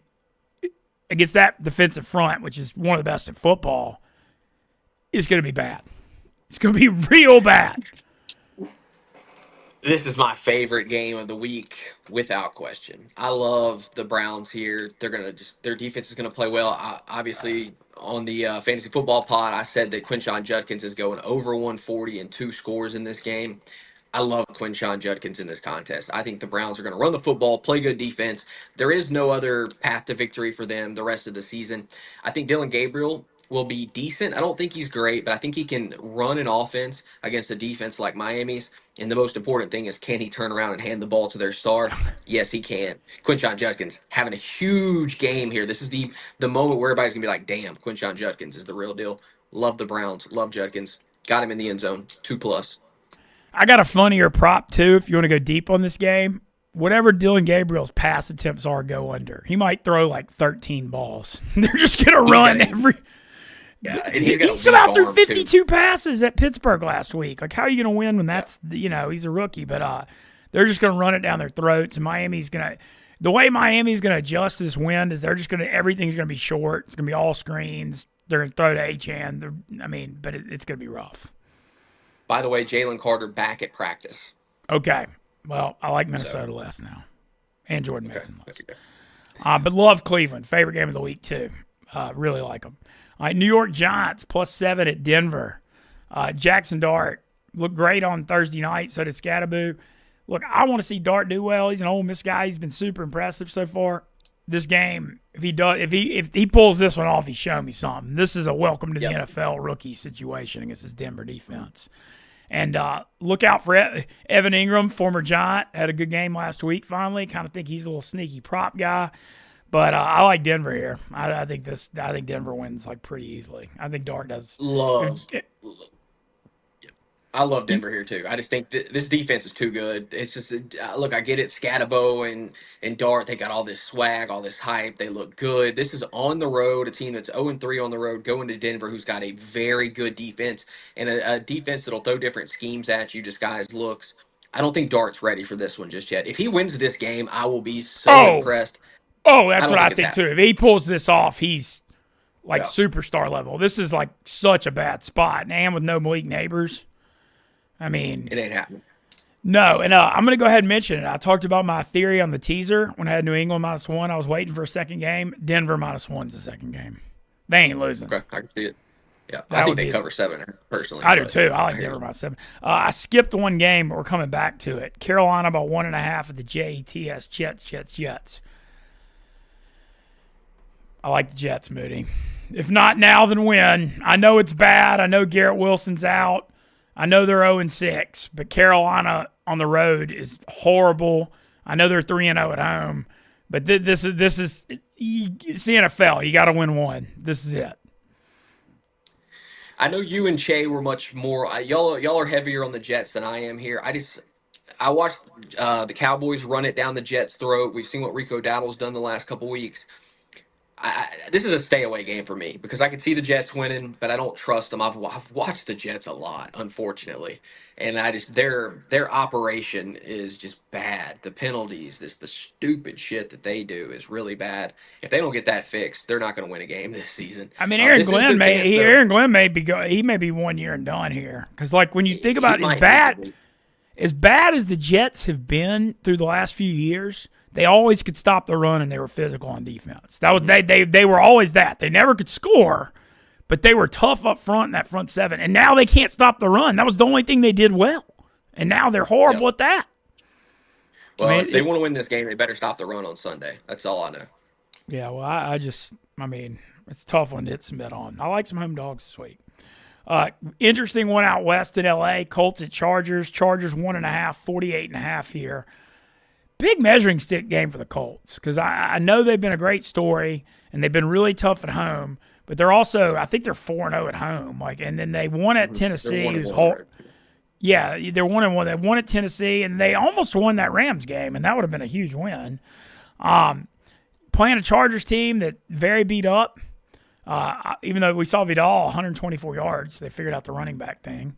Speaker 1: against that defensive front, which is one of the best in football, is going to be bad. It's going to be real bad.
Speaker 2: This is my favorite game of the week, without question. I love the Browns here. They're gonna just their defense is gonna play well. Obviously, on the fantasy football pod, I said that Quinshon Judkins is going over 140 and 2 scores in this game. I love Quinshon Judkins in this contest. I think the Browns are going to run the football, play good defense. There is no other path to victory for them the rest of the season. I think Dylan Gabriel will be decent. I don't think he's great, but I think he can run an offense against a defense like Miami's. And the most important thing is, can he turn around and hand the ball to their star? Yes, he can. Quinshon Judkins having a huge game here. This is the moment where everybody's gonna be like, "Damn, Quinshon Judkins is the real deal." Love the Browns. Love Judkins. Got him in the end zone. 2+.
Speaker 1: I got a funnier prop too. If you want to go deep on this game, whatever Dylan Gabriel's pass attempts are, go under. He might throw like 13 balls. They're just gonna run every.
Speaker 2: Yeah, and he's
Speaker 1: He somehow threw 52 passes at Pittsburgh last week. Like, how are you going to win when that's, he's a rookie? But they're just going to run it down their throats. And the way Miami's going to adjust to this wind is everything's going to be short. It's going to be all screens. They're going to throw to Achane. But it's going to be rough.
Speaker 2: By the way, Jalen Carter back at practice.
Speaker 1: Okay. Well, I like Minnesota less now. And Jordan Mason less. But love Cleveland. Favorite game of the week, too. Really like them. All right, New York Giants +7 at Denver. Jackson Dart looked great on Thursday night. So did Scatterbo. Look, I want to see Dart do well. He's an Ole Miss guy. He's been super impressive so far. This game, if he pulls this one off, he's shown me something. This is a welcome to the NFL rookie situation against his Denver defense. And look out for Evan Ingram, former Giant, had a good game last week. Finally, kind of think he's a little sneaky prop guy. But I like Denver here. I think Denver wins like pretty easily. I think Dart does.
Speaker 2: I love Denver here too. I just think this defense is too good. It's just look, I get it. Scatabo and Dart, they got all this swag, all this hype. They look good. This is on the road, a team that's 0-3 on the road, going to Denver, who's got a very good defense and a defense that'll throw different schemes at you, just guys looks. I don't think Dart's ready for this one just yet. If he wins this game, I will be so impressed.
Speaker 1: Oh, that's what I think too. If he pulls this off, he's like superstar level. This is like such a bad spot. And with no Malik Neighbors, it ain't
Speaker 2: happening.
Speaker 1: No, and I'm going to go ahead and mention it. I talked about my theory on the teaser when I had New England -1. I was waiting for a second game. Denver -1's the second game. They ain't losing.
Speaker 2: Okay, I can see it. Yeah, I think they cover 7 personally.
Speaker 1: I do too. I like Denver -7. I skipped one game, but we're coming back to it. Carolina by 1.5 at the Jets. Jets. I like the Jets, Moody. If not now, then when? I know it's bad. I know Garrett Wilson's out. I know they're 0-6, but Carolina on the road is horrible. I know they're 3-0 at home, but this is it's the NFL. You got to win one. This is it.
Speaker 2: I know you and Che were much more. Y'all are heavier on the Jets than I am here. I watched the Cowboys run it down the Jets' throat. We've seen what Rico Dowdle's done the last couple weeks. This is a stay away game for me because I can see the Jets winning, but I don't trust them. I've watched the Jets a lot, unfortunately, and their operation is just bad. The penalties, the stupid shit that they do is really bad. If they don't get that fixed, they're not going to win a game this season.
Speaker 1: Aaron Glenn may be 1 year and done here because like when you think about it, as bad as the Jets have been through the last few years. They always could stop the run, and they were physical on defense. That was they were always that. They never could score, but they were tough up front in that front seven. And now they can't stop the run. That was the only thing they did well. And now they're horrible at that.
Speaker 2: Well, if they want to win this game, they better stop the run on Sunday. That's all I know.
Speaker 1: Yeah, well, it's a tough one to hit some bet on. I like some home dogs this week. Interesting one out west in L.A. Colts at Chargers. Chargers 1.5, 48.5 here. Big measuring stick game for the Colts because I know they've been a great story and they've been really tough at home, but they're also I think they're 4-0 at home. and then they won at Tennessee. They're 1-1. They're 1-1. They won at Tennessee and they almost won that Rams game, and that would have been a huge win. Playing a Chargers team that very beat up, even though we saw Vidal 124 yards, they figured out the running back thing.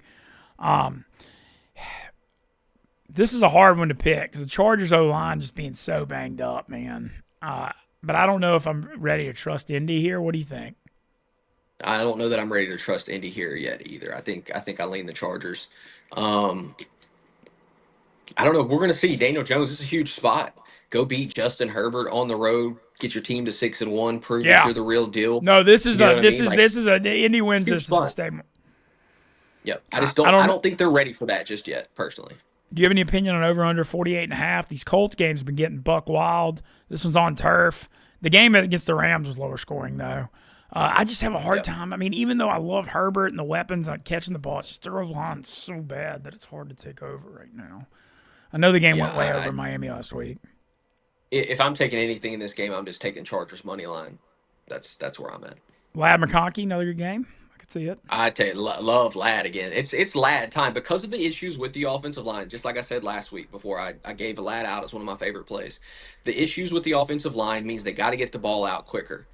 Speaker 1: This is a hard one to pick because the Chargers O-line just being so banged up, man. But I don't know if I'm ready to trust Indy here. What do you think?
Speaker 2: I don't know that I'm ready to trust Indy here yet either. I think I lean the Chargers. I don't know. We're going to see. Daniel Jones, this is a huge spot. Go beat Justin Herbert on the road. Get your team to 6-1. Prove that
Speaker 1: Yeah.
Speaker 2: you're the real deal.
Speaker 1: No, this is
Speaker 2: You know
Speaker 1: a
Speaker 2: what I
Speaker 1: this
Speaker 2: mean?
Speaker 1: is
Speaker 2: Like,
Speaker 1: this is a the Indy wins
Speaker 2: huge
Speaker 1: this as a
Speaker 2: spot.
Speaker 1: statement.
Speaker 2: Yep. I
Speaker 1: I,
Speaker 2: just
Speaker 1: I
Speaker 2: don't. I
Speaker 1: don't.
Speaker 2: don't think they're ready for that just yet. Personally.
Speaker 1: Do you have any opinion on over under 48.5? These Colts games have been getting buck wild. This one's on turf. The game against the Rams was lower scoring though. I just have a hard
Speaker 2: Yep.
Speaker 1: time. I mean, even though I love Herbert and the weapons on catching the ball, it's just their line's so bad that it's hard to take over right now. I know the game
Speaker 2: Yeah.
Speaker 1: went way over Miami last week.
Speaker 2: If I'm taking anything in this game, I'm just taking Chargers money line. That's where I'm at.
Speaker 1: Lad McConkey, another good game. I could see it.
Speaker 2: I tell you, love Lad again. It's Lad time because of the issues with the offensive line. Just like I said last week before I gave Lad out as one of my favorite plays. The issues with the offensive line means they got to get the ball out quicker.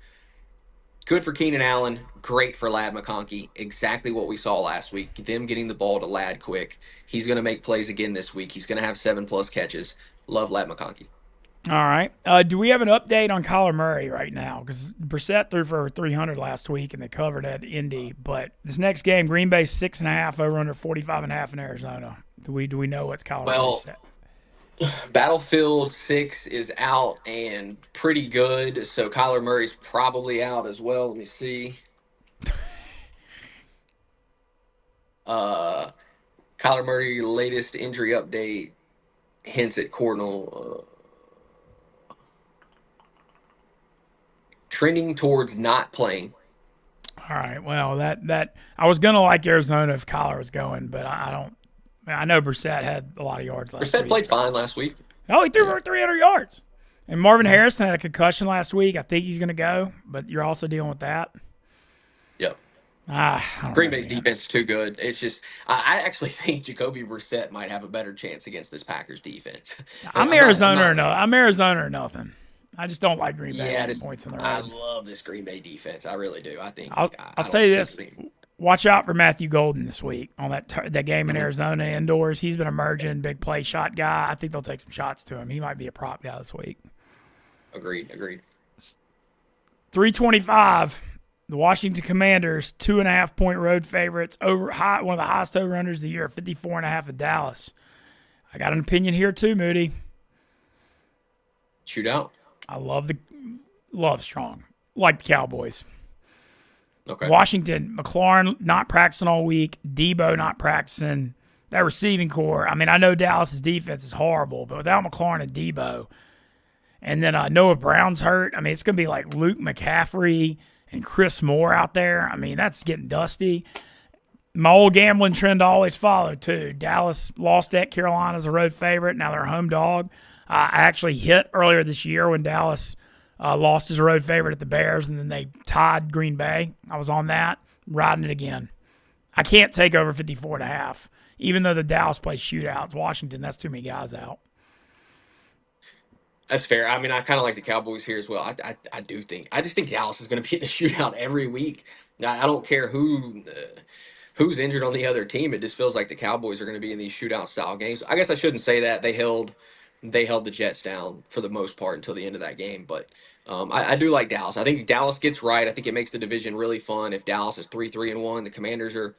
Speaker 2: Good for Keenan Allen. Great for Lad McConkey. Exactly what we saw last week. Them getting the ball to Lad quick. He's going to make plays again this week. He's going to have 7+ catches. Love Lad McConkey.
Speaker 1: All right. Do we have an update on Kyler Murray right now? Because Brissett threw for 300 last week and they covered at Indy. But this next game, Green Bay 6.5 over under 45.5 in Arizona. Do we know what's Kyler Murray
Speaker 2: Well,
Speaker 1: set?
Speaker 2: Battlefield 6 is out and pretty good, so Kyler Murray's probably out as well. Let me see. Uh, Kyler Murray latest injury update hints at Cardinal trending towards not playing.
Speaker 1: All right. Well, that I was gonna like Arizona if Kyler was going, but I don't. I know Brissett had a lot of yards last
Speaker 2: Brissett
Speaker 1: week.
Speaker 2: played fine last week.
Speaker 1: Oh, he threw
Speaker 2: Yeah.
Speaker 1: for 300 yards. And Marvin Harrison had a concussion last week. I think he's going to go, but you're also dealing with that.
Speaker 2: Yep.
Speaker 1: I don't
Speaker 2: Green
Speaker 1: know,
Speaker 2: Bay's
Speaker 1: man.
Speaker 2: defense is too good. It's just I actually think Jacoby Brissett might have a better chance against this Packers defense. And
Speaker 1: I'm Arizona or no. I'm Arizona or nothing. I just don't like Green Bay
Speaker 2: Yeah,
Speaker 1: laying points on the
Speaker 2: I
Speaker 1: road.
Speaker 2: love this Green Bay defense. I really do. I think
Speaker 1: I'll
Speaker 2: I don't
Speaker 1: say
Speaker 2: see
Speaker 1: this:
Speaker 2: them.
Speaker 1: watch out for Matthew Golden this week on that game in
Speaker 2: Mhm.
Speaker 1: Arizona indoors. He's been emerging, big play shot guy. I think they'll take some shots to him. He might be a prop guy this week.
Speaker 2: Agreed.
Speaker 1: 325. The Washington Commanders, 2.5-point road favorites, one of the highest over-unders of the year, 54.5 at Dallas. I got an opinion here too, Moody.
Speaker 2: Shootout.
Speaker 1: I love strong, like the Cowboys.
Speaker 2: Okay.
Speaker 1: Washington, McLaurin not practicing all week, Debo not practicing. That receiving core. I mean, I know Dallas's defense is horrible, but without McLaurin and Debo, and then Noah Brown's hurt. I mean, it's going to be like Luke McCaffrey and Chris Moore out there. I mean, that's getting dusty. My old gambling trend I always follow, too. Dallas lost at Carolina as a road favorite. Now they're a home dog. I actually hit earlier this year when Dallas lost as a road favorite at the Bears, and then they tied Green Bay. I was on that, riding it again. I can't take over 54.5, even though the Dallas plays shootouts. Washington, that's too many guys out.
Speaker 2: That's fair. I mean, I kind of like the Cowboys here as well. I do think I just think Dallas is going to be in a shootout every week. I don't care who's injured on the other team. It just feels like the Cowboys are going to be in these shootout style games. I guess I shouldn't say that. They held the Jets down for the most part until the end of that game. But I do like Dallas. I think Dallas gets right. I think it makes the division really fun. If Dallas is 3-3-1, the Commanders are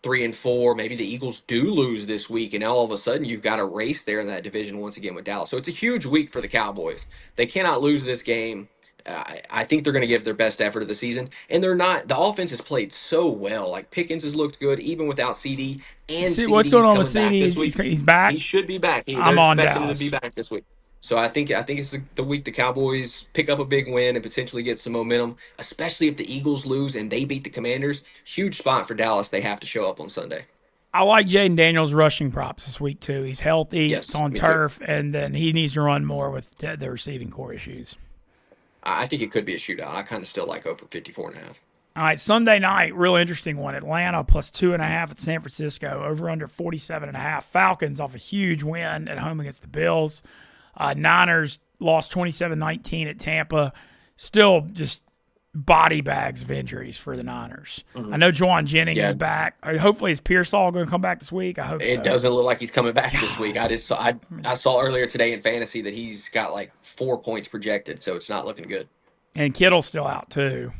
Speaker 2: 3-4. Maybe the Eagles do lose this week, and now all of a sudden you've got a race there in that division once again with Dallas. So it's a huge week for the Cowboys. They cannot lose this game. I think they're going to give their best effort of the season, and they're not. The offense has played so well. Like Pickens has looked good even without CD, and
Speaker 1: See what's
Speaker 2: CD's
Speaker 1: going on with
Speaker 2: coming back
Speaker 1: CD?
Speaker 2: this
Speaker 1: He's,
Speaker 2: week.
Speaker 1: he's back.
Speaker 2: He should be back.
Speaker 1: I'm
Speaker 2: They're
Speaker 1: on
Speaker 2: expecting him to be
Speaker 1: Dallas.
Speaker 2: back this week. So I think it's the week the Cowboys pick up a big win and potentially get some momentum, especially if the Eagles lose and they beat the Commanders. Huge spot for Dallas. They have to show up on Sunday.
Speaker 1: I like Jaden Daniels rushing props this week, too. He's healthy. It's
Speaker 2: Yes,
Speaker 1: on
Speaker 2: me too.
Speaker 1: turf, and then he needs to run more with the receiving core issues.
Speaker 2: I think it could be a shootout. I kind of still like over 54.5.
Speaker 1: All right, Sunday night, real interesting one. Atlanta plus 2.5 at San Francisco, over under 47.5. Falcons off a huge win at home against the Bills. Niners lost 27-19 at Tampa. Still just body bags of injuries for the Niners. I know Juwan Jennings
Speaker 2: Yeah.
Speaker 1: is back. Hopefully, is Pearsall going to come back this week? I hope
Speaker 2: It
Speaker 1: so.
Speaker 2: doesn't look like he's coming back this week. I saw earlier today in fantasy that he's got like 4 points projected, so it's not looking good.
Speaker 1: And Kittle's still out, too.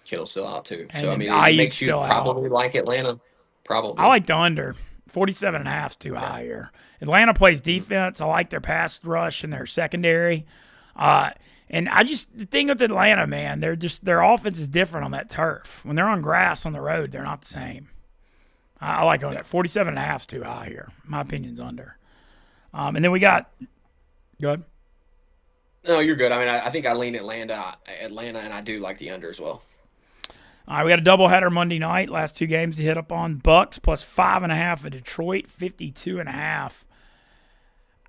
Speaker 2: Kittle's still out too.
Speaker 1: And
Speaker 2: So I
Speaker 1: then
Speaker 2: mean, it
Speaker 1: Ayuk's
Speaker 2: makes you
Speaker 1: still out.
Speaker 2: probably like Atlanta. Probably.
Speaker 1: I like the under 47.5 is too
Speaker 2: Yeah.
Speaker 1: high here. Atlanta plays
Speaker 2: Mhm.
Speaker 1: defense. I like their pass rush and their secondary. And the thing with Atlanta, man, their offense is different on that turf. When they're on grass on the road, they're not the same. I like under.
Speaker 2: Yeah.
Speaker 1: 47.5 is too high here. My opinion's under. And then we got, good.
Speaker 2: No, you're good. I mean, I think I lean Atlanta, and I do like the under as well.
Speaker 1: All right, we got a doubleheader Monday night. Last two games to hit up on. Bucks plus 5.5 at Detroit, 52.5.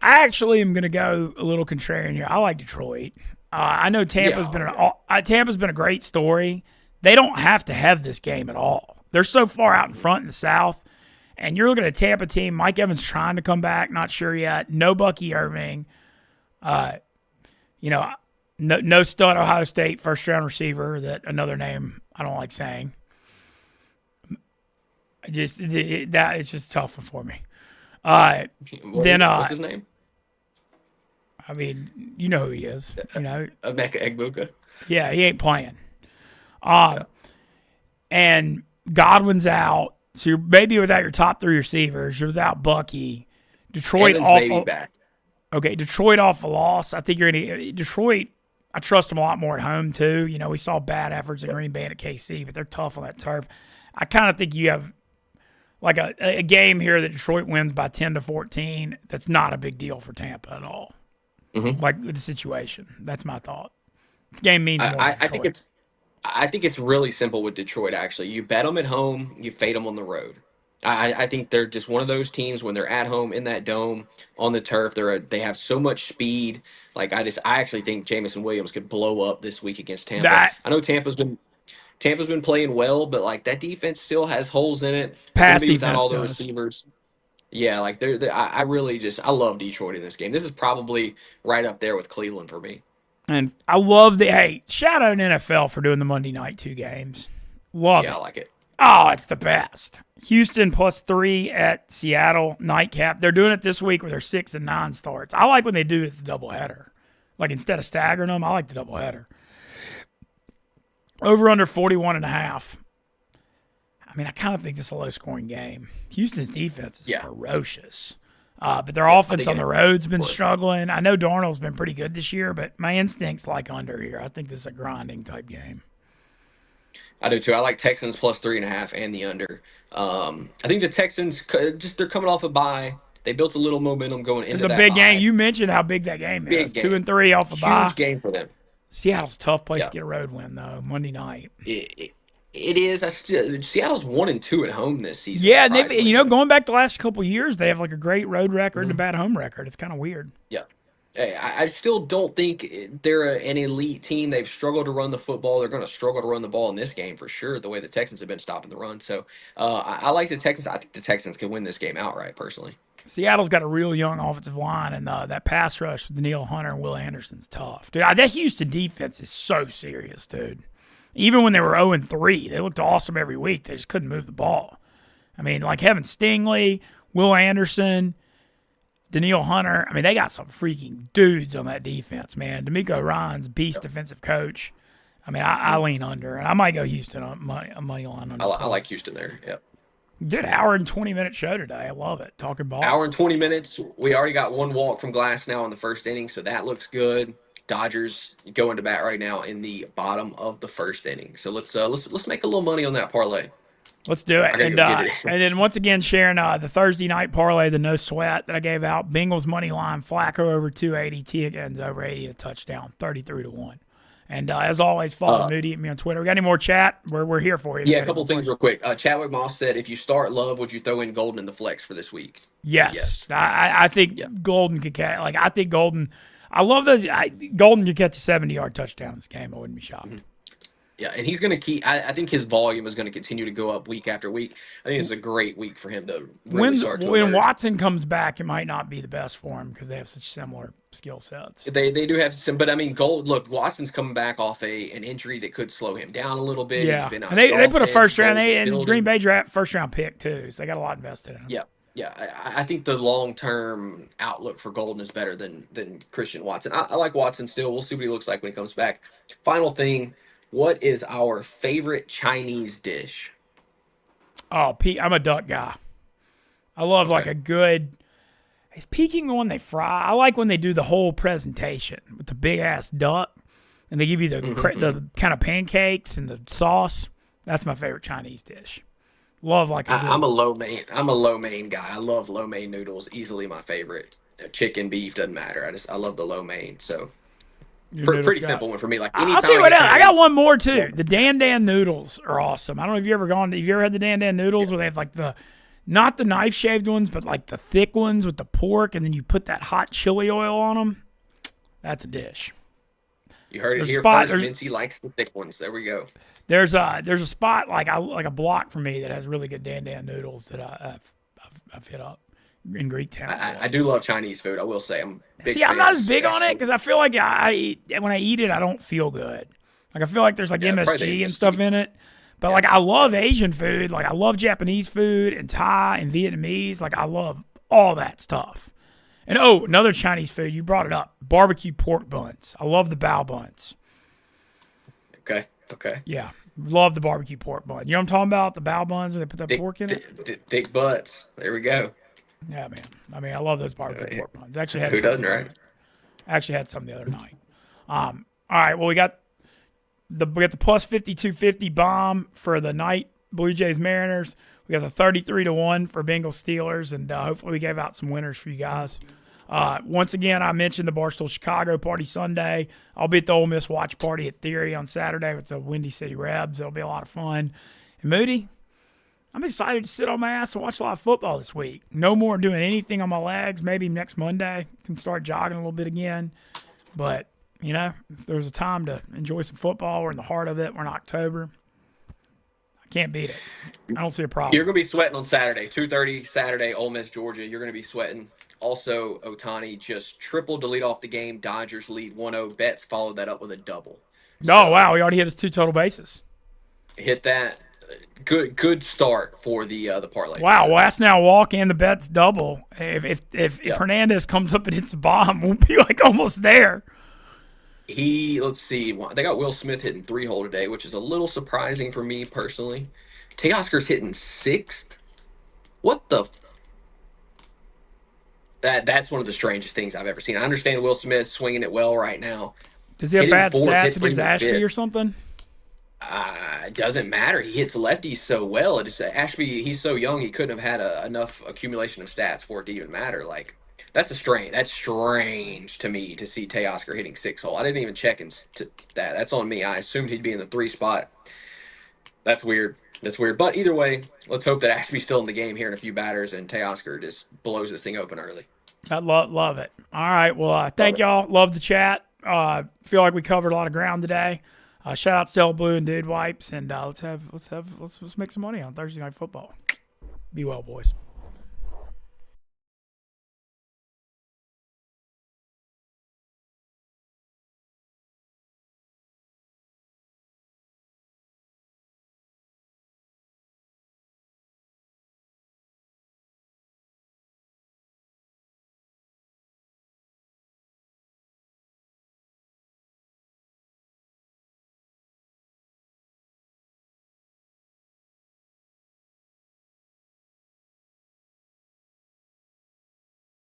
Speaker 1: I actually am going to go a little contrarian here. I like Detroit. I know Tampa's been a great story. They don't have to have this game at all. They're so far out in front in the South, and you're looking at a Tampa team. Mike Evans trying to come back, not sure yet. No Bucky Irving. No stud Ohio State first round receiver. That another name I don't like saying. It's just tough for me.
Speaker 2: What's his name?
Speaker 1: I mean, you know who he is.
Speaker 2: Emeka Egbuka.
Speaker 1: Yeah, he ain't playing.
Speaker 2: Yeah.
Speaker 1: And Godwin's out, so you're maybe without your top three receivers. You're without Bucky. Detroit
Speaker 2: Evans
Speaker 1: off.
Speaker 2: maybe back.
Speaker 1: Okay, Detroit off a loss. I think you're gonna Detroit. I trust them a lot more at home too. We saw bad efforts in Green Bay and at KC, but they're tough on that turf. I kind of think you have like a game here that Detroit wins by 10-14. That's not a big deal for Tampa at all.
Speaker 2: Mm-hmm.
Speaker 1: Like with the situation, that's my thought. This game means more.
Speaker 2: I think it's really simple with Detroit. Actually, you bet them at home, you fade them on the road. I think they're just one of those teams when they're at home in that dome on the turf. They have so much speed. Like I actually think Jamison Williams could blow up this week against Tampa.
Speaker 1: That
Speaker 2: I know Tampa's been playing well, but like that defense still has holes in it. They're going
Speaker 1: pass
Speaker 2: to be without
Speaker 1: defense
Speaker 2: all the
Speaker 1: does.
Speaker 2: receivers. Yeah, like I really I love Detroit in this game. This is probably right up there with Cleveland for me.
Speaker 1: And I love shout out an NFL for doing the Monday night two games. Love
Speaker 2: Yeah,
Speaker 1: it.
Speaker 2: I like it.
Speaker 1: Oh, it's the best. Houston +3 at Seattle nightcap. They're doing it this week with their 6 and 9 starts. I like when they do it's the doubleheader. Like instead of staggering them, I like the doubleheader. Over under 41.5. I mean, I kind of think this is a low scoring game. Houston's defense is ferocious. But their offense on the road's been struggling. I know Darnold's been pretty good this year, but my instincts like under here. I think this is a grinding type game.
Speaker 2: I do too. I like Texans +3.5 and the under. I think the Texans they're coming off a bye. They built a little momentum going into
Speaker 1: It's a
Speaker 2: that
Speaker 1: big
Speaker 2: bye.
Speaker 1: game. You mentioned how big that game is.
Speaker 2: Big game.
Speaker 1: 2-3 off a bye.
Speaker 2: Huge game for them.
Speaker 1: Seattle's a tough place to get a road win though. Monday night.
Speaker 2: It is. Seattle's 1-2 at home this season.
Speaker 1: Yeah, and going back the last couple of years, they have like a great road record and a bad home record. It's kind of weird.
Speaker 2: Yeah. Hey, I still don't think they're an elite team. They've struggled to run the football. They're going to struggle to run the ball in this game for sure, the way the Texans have been stopping the run. So I like the Texans. I think the Texans can win this game outright, personally.
Speaker 1: Seattle's got a real young offensive line, and that pass rush with Danielle Hunter and Will Anderson's tough. Dude, that Houston defense is so serious, dude. Even when they were 0-3, they looked awesome every week. They just couldn't move the ball. I mean, like having Stingley, Will Anderson, Danielle Hunter. I mean, they got some freaking dudes on that defense, man. D'Amico Ryan's beast defensive coach. I mean, I lean under, and I might go Houston on money line under.
Speaker 2: I like Houston there. Yep.
Speaker 1: Did an hour and 20-minute show today. I love it. Talking ball.
Speaker 2: Hour and 20 minutes. We already got one walk from Glass now in the first inning, so that looks good. Dodgers going to bat right now in the bottom of the first inning. So let's make a little money on that parlay.
Speaker 1: Let's do it. And,
Speaker 2: get it.
Speaker 1: And then once again, sharing the Thursday night parlay, the no sweat that I gave out. Bengals money line, Flacco over 280, T Higgins over 80 a touchdown, 33-1. And as always, follow Moody and me on Twitter. We got any more chat? We're here for you.
Speaker 2: Yeah, a couple things real quick. Chadwick Moss said, if you start Love, would you throw in Golden in the flex for this week?
Speaker 1: Yes. I think Golden could catch. Like I think Golden. I love those. Golden could catch a 70-yard touchdown in this game. I wouldn't be shocked.
Speaker 2: Mm-hmm. Yeah, and he's going to keep. I think his volume is going to continue to go up week after week. I think it's a great week for him to really start to
Speaker 1: when
Speaker 2: emerge.
Speaker 1: Watson comes back, it might not be the best for him because they have such similar skill sets.
Speaker 2: They do have some, but I mean, look, Watson's coming back off an injury that could slow him down a little bit.
Speaker 1: Yeah,
Speaker 2: He's been out
Speaker 1: and they put a first round.
Speaker 2: and
Speaker 1: Green Bay draft first round pick too, so they got a lot invested in him.
Speaker 2: Yeah. Yeah, I think the long-term outlook for Golden is better than Christian Watson. I like Watson still. We'll see what he looks like when he comes back. Final thing, what is our favorite Chinese dish?
Speaker 1: Oh, Pete, I'm a duck guy. I love like
Speaker 2: Okay.
Speaker 1: a good. Is Peking the one they fry? I like when they do the whole presentation with the big ass duck, and they give you the kind of pancakes and the sauce. That's my favorite Chinese dish. Love like a
Speaker 2: I'm
Speaker 1: good
Speaker 2: a lo mein. I'm a lo mein guy. I love lo mein noodles. Easily my favorite. Chicken, beef doesn't matter. I love the lo mein. So
Speaker 1: your noodles
Speaker 2: pretty
Speaker 1: guy.
Speaker 2: simple one for me. Like
Speaker 1: I'll tell
Speaker 2: anytime
Speaker 1: you
Speaker 2: I
Speaker 1: what
Speaker 2: get
Speaker 1: else. I got
Speaker 2: Chinese.
Speaker 1: one more
Speaker 2: Yeah.
Speaker 1: too. The Dan Dan noodles are awesome. I don't know if you ever gone. Have you ever had the Dan Dan noodles where they have like the, not the knife shaved ones, but like the thick ones with the pork, and then you put that hot chili oil on them? That's a dish.
Speaker 2: You heard it
Speaker 1: There's a
Speaker 2: here
Speaker 1: spot.
Speaker 2: first. Mincy likes the thick ones. There we go.
Speaker 1: There's a spot like a block for me that has really good Dan Dan noodles that I've hit up in Greektown.
Speaker 2: I do love Chinese food. I will say I'm a big
Speaker 1: See, I'm
Speaker 2: fan
Speaker 1: not
Speaker 2: of
Speaker 1: as big on it because I feel like when I eat it, I don't feel good. Like I feel like there's like
Speaker 2: yeah, probably
Speaker 1: MSG
Speaker 2: the
Speaker 1: and stuff in it. But like I love Asian food. Like I love Japanese food and Thai and Vietnamese. Like I love all that stuff. And another Chinese food, you brought it up. Barbecue pork buns. I love the bao buns.
Speaker 2: Okay. Okay.
Speaker 1: Yeah. Love the barbecue pork bun. You know what I'm talking about? The bao buns where they put that
Speaker 2: Thick,
Speaker 1: pork in it?
Speaker 2: thick butts. There we go.
Speaker 1: Yeah, man. I mean, I love those barbecue pork buns. Actually had
Speaker 2: Who
Speaker 1: some
Speaker 2: doesn't, right?
Speaker 1: the other night. All right, well we got the plus 5250 bomb for the night, Blue Jays Mariners. We got the 33-1 for Bengals Steelers, and hopefully we gave out some winners for you guys. Once again, I mentioned the Barstool Chicago party Sunday. I'll be at the Ole Miss watch party at Theory on Saturday with the Windy City Rebs. It'll be a lot of fun. And Moody, I'm excited to sit on my ass and watch a lot of football this week. No more doing anything on my legs. Maybe next Monday can start jogging a little bit again. But, you know, if there's a time to enjoy some football, we're in the heart of it. We're in October. I can't beat it. I don't see a problem.
Speaker 2: You're going to be sweating on Saturday, 2:30 Saturday, Ole Miss, Georgia. You're going to be sweating. Also, Otani just triple to lead off the game. Dodgers lead 1-0. Betts followed that up with a double.
Speaker 1: Oh, wow. He already hit his 2 total bases.
Speaker 2: Hit that. Good start for the parlay.
Speaker 1: Wow, well, that's now walk and the Betts double. If Hernandez comes up and hits a bomb, we'll be like almost there.
Speaker 2: Let's see. They got Will Smith hitting 3-hole today, which is a little surprising for me personally. Teoscar's hitting 6th. What the? That's one of the strangest things I've ever seen. I understand Will Smith swinging it well right now.
Speaker 1: Does he have
Speaker 2: Hitting
Speaker 1: bad
Speaker 2: 4th,
Speaker 1: stats
Speaker 2: hit
Speaker 1: against Ashby
Speaker 2: Freeman
Speaker 1: or something?
Speaker 2: It doesn't matter. He hits lefties so well. Ashby. He's so young. He couldn't have had enough accumulation of stats for it to even matter. Like that's strange to me to see Teoscar hitting 6-hole. I didn't even check that. That's on me. I assumed he'd be in the 3 spot. That's weird. But either way, let's hope that Ashby's still in the game here in a few batters and Teoscar just blows this thing open early.
Speaker 1: I love it. All right, well, thank y'all. Love the chat. Feel like we covered a lot of ground today. Shout out Stella Blue and Dude Wipes, and let's make some money on Thursday Night Football. Be well, boys.